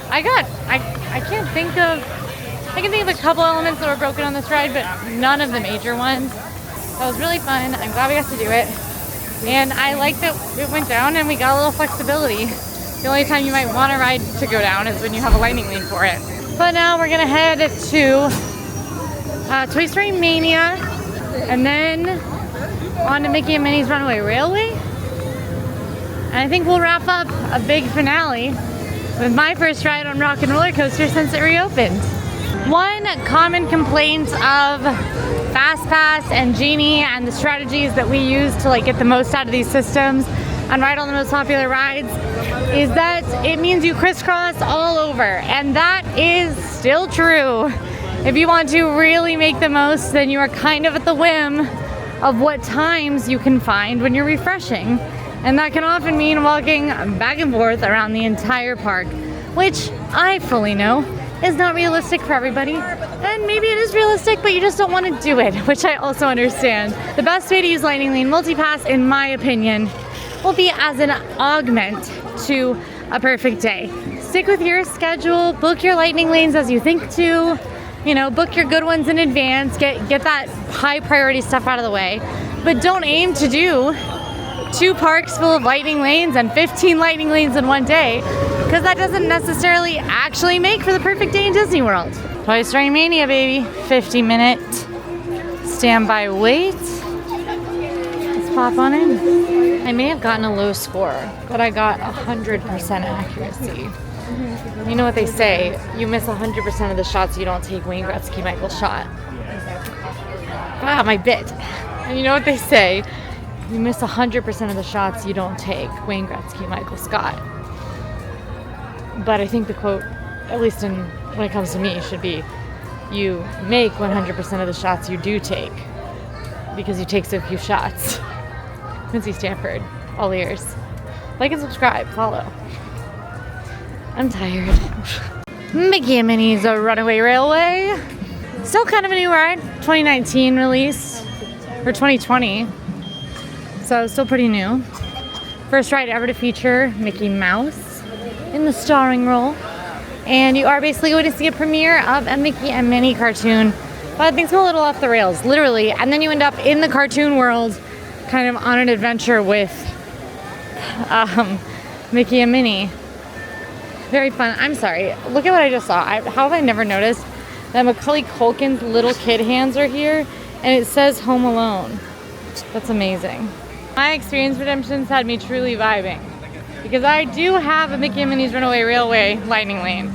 I can think of a couple elements that were broken on this ride, but none of the major ones. That was really fun. I'm glad we got to do it. And I like that it went down and we got a little flexibility. The only time you might want a ride to go down is when you have a lightning lane for it. But now we're gonna head to Toy Story Mania and then on to Mickey and Minnie's Runaway Railway. And I think we'll wrap up a big finale with my first ride on Rock and Roller Coaster since it reopened. One common complaint of FastPass and Genie and the strategies that we use to like get the most out of these systems and ride on the most popular rides is that it means you crisscross all over, and that is still true. If you want to really make the most, then you are kind of at the whim of what times you can find when you're refreshing, and that can often mean walking back and forth around the entire park, which I fully know is not realistic for everybody, and maybe it is realistic, but you just don't want to do it, which I also understand. The best way to use Lightning Lane Multipass, in my opinion, will be as an augment to a perfect day. Stick with your schedule, book your lightning lanes as you think to, you know, book your good ones in advance, get that high priority stuff out of the way, but don't aim to do 2 parks full of lightning lanes and 15 lightning lanes in one day, because that doesn't necessarily actually make for the perfect day in Disney World. Toy Story Mania, baby. 50-minute standby wait. Let's pop on in. I may have gotten a low score, but I got 100% accuracy. You know what they say, you miss 100% of the shots you don't take. Wayne Gretzky, Michael shot. Ah, my bit. And you know what they say, you miss 100% of the shots you don't take. Wayne Gretzky, Michael Scott. But I think the quote, at least when it comes to me, should be, you make 100% of the shots you do take because you take so few shots. Quincy Stanford, AllEars. Like and subscribe, follow. I'm tired. Mickey and Minnie's a Runaway Railway. Still kind of a new ride. 2019 release. Or 2020. So still pretty new. First ride ever to feature Mickey Mouse in the starring role. And you are basically going to see a premiere of a Mickey and Minnie cartoon. But things go a little off the rails, literally. And then you end up in the cartoon world, kind of on an adventure with Mickey and Minnie. Very fun. I'm sorry. Look at what I just saw. How have I never noticed that Macaulay Culkin's little kid hands are here and it says Home Alone. That's amazing. My Experience Redemptions had me truly vibing because I do have a Mickey and Minnie's Runaway Railway Lightning Lane,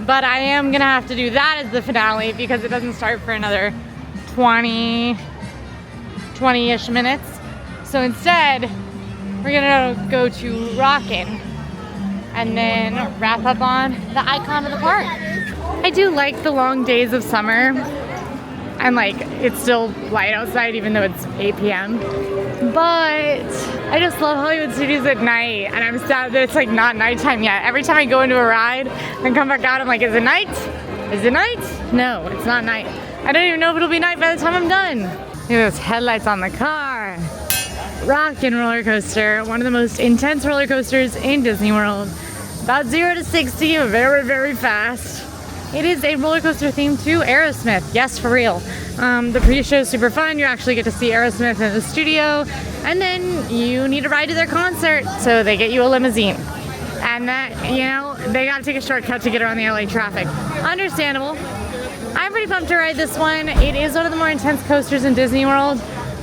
but I am going to have to do that as the finale because it doesn't start for another 20-ish minutes. So instead, we're going to go to Rockin' and then wrap up on the icon of the park. I do like the long days of summer and like it's still light outside even though it's 8 p.m. But I just love Hollywood Studios at night and I'm sad that it's like not nighttime yet. Every time I go into a ride and come back out, I'm like, is it night? Is it night? No, it's not night. I don't even know if it'll be night by the time I'm done. Look at those headlights on the car. Rockin' roller coaster, one of the most intense roller coasters in Disney World. About 0 to 60, very, very fast. It is a roller coaster themed to Aerosmith. Yes, for real. The pre-show is super fun. You actually get to see Aerosmith in the studio. And then you need to ride to their concert, so they get you a limousine. And that, you know, they gotta take a shortcut to get around the LA traffic. Understandable. I'm pretty pumped to ride this one. It is one of the more intense coasters in Disney World,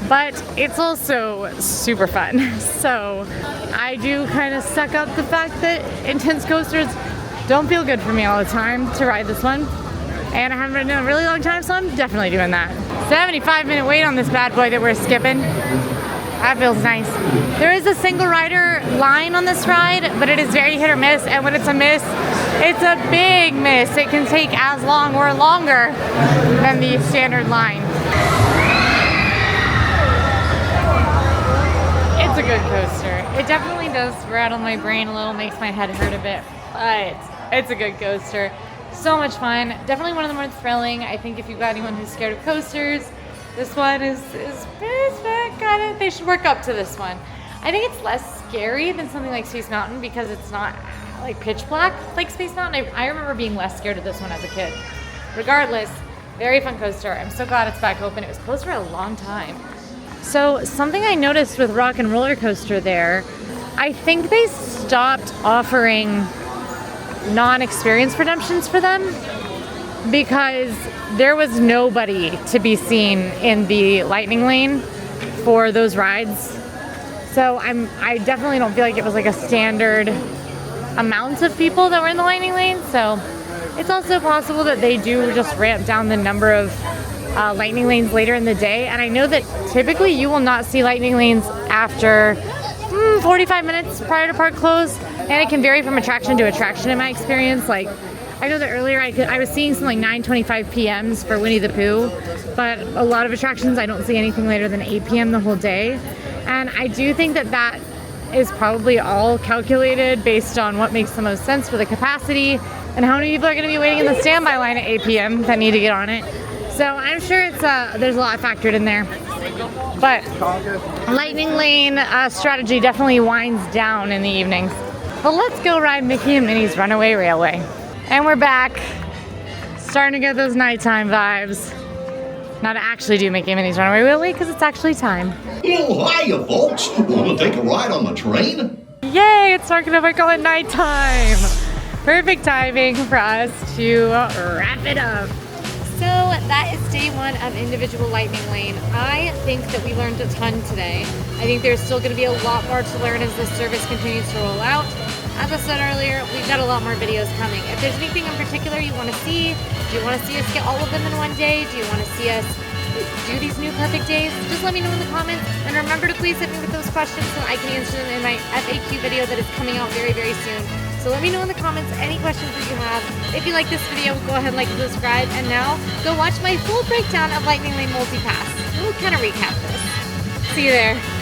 but it's also super fun. So I do kind of suck up the fact that intense coasters don't feel good for me all the time to ride this one. And I haven't ridden in a really long time, so I'm definitely doing that. 75-minute wait on this bad boy that we're skipping. That feels nice. There is a single rider line on this ride, but it is very hit or miss. And when it's a miss, it's a big miss. It can take as long or longer than the standard line. It's a good coaster. It definitely does rattle my brain a little, makes my head hurt a bit, but it's a good coaster. So much fun. Definitely one of the more thrilling. I think if you've got anyone who's scared of coasters, this one is kind of, they should work up to this one. I think it's less scary than something like Space Mountain because it's not like pitch black like Space Mountain. I remember being less scared of this one as a kid. Regardless, very fun coaster. I'm so glad it's back open. It was closed for a long time. So something I noticed with Rock and Roller Coaster there, I think they stopped offering non-experience redemptions for them because there was nobody to be seen in the Lightning Lane for those rides. So I definitely don't feel like it was like a standard amount of people that were in the Lightning Lane. So it's also possible that they do just ramp down the number of Lightning Lanes later in the day. And I know that typically you will not see Lightning Lanes after 45 minutes prior to park close. And it can vary from attraction to attraction in my experience. Like, I know that earlier I was seeing some like 9:25 p.m.s for Winnie the Pooh, but a lot of attractions I don't see anything later than 8 p.m. the whole day. And I do think that that is probably all calculated based on what makes the most sense for the capacity and how many people are going to be waiting in the standby line at 8 p.m. that need to get on it. So I'm sure it's there's a lot factored in there. But Lightning Lane strategy definitely winds down in the evenings. But let's go ride Mickey and Minnie's Runaway Railway. And we're back, starting to get those nighttime vibes. Not to actually do Mickey and Minnie's Runaway Railway, because it's actually time. Oh, hiya, folks. Want to take a ride on the train? Yay, it's dark enough, I call it nighttime. Perfect timing for us to wrap it up. So that is day one of individual lightning lane. I think that we learned a ton today. I think there's still going to be a lot more to learn as this service continues to roll out. As I said earlier, we've got a lot more videos coming. If there's anything in particular you want to see, do you want to see us get all of them in one day? Do you want to see us do these new perfect days? Just let me know in the comments. And remember to please hit me with those questions so I can answer them in my FAQ video that is coming out very, very soon. So let me know in the comments any questions that you have. If you like this video, go ahead and like and subscribe. And now, go watch my full breakdown of Lightning Lane Multipass. We'll kind of recap this. See you there.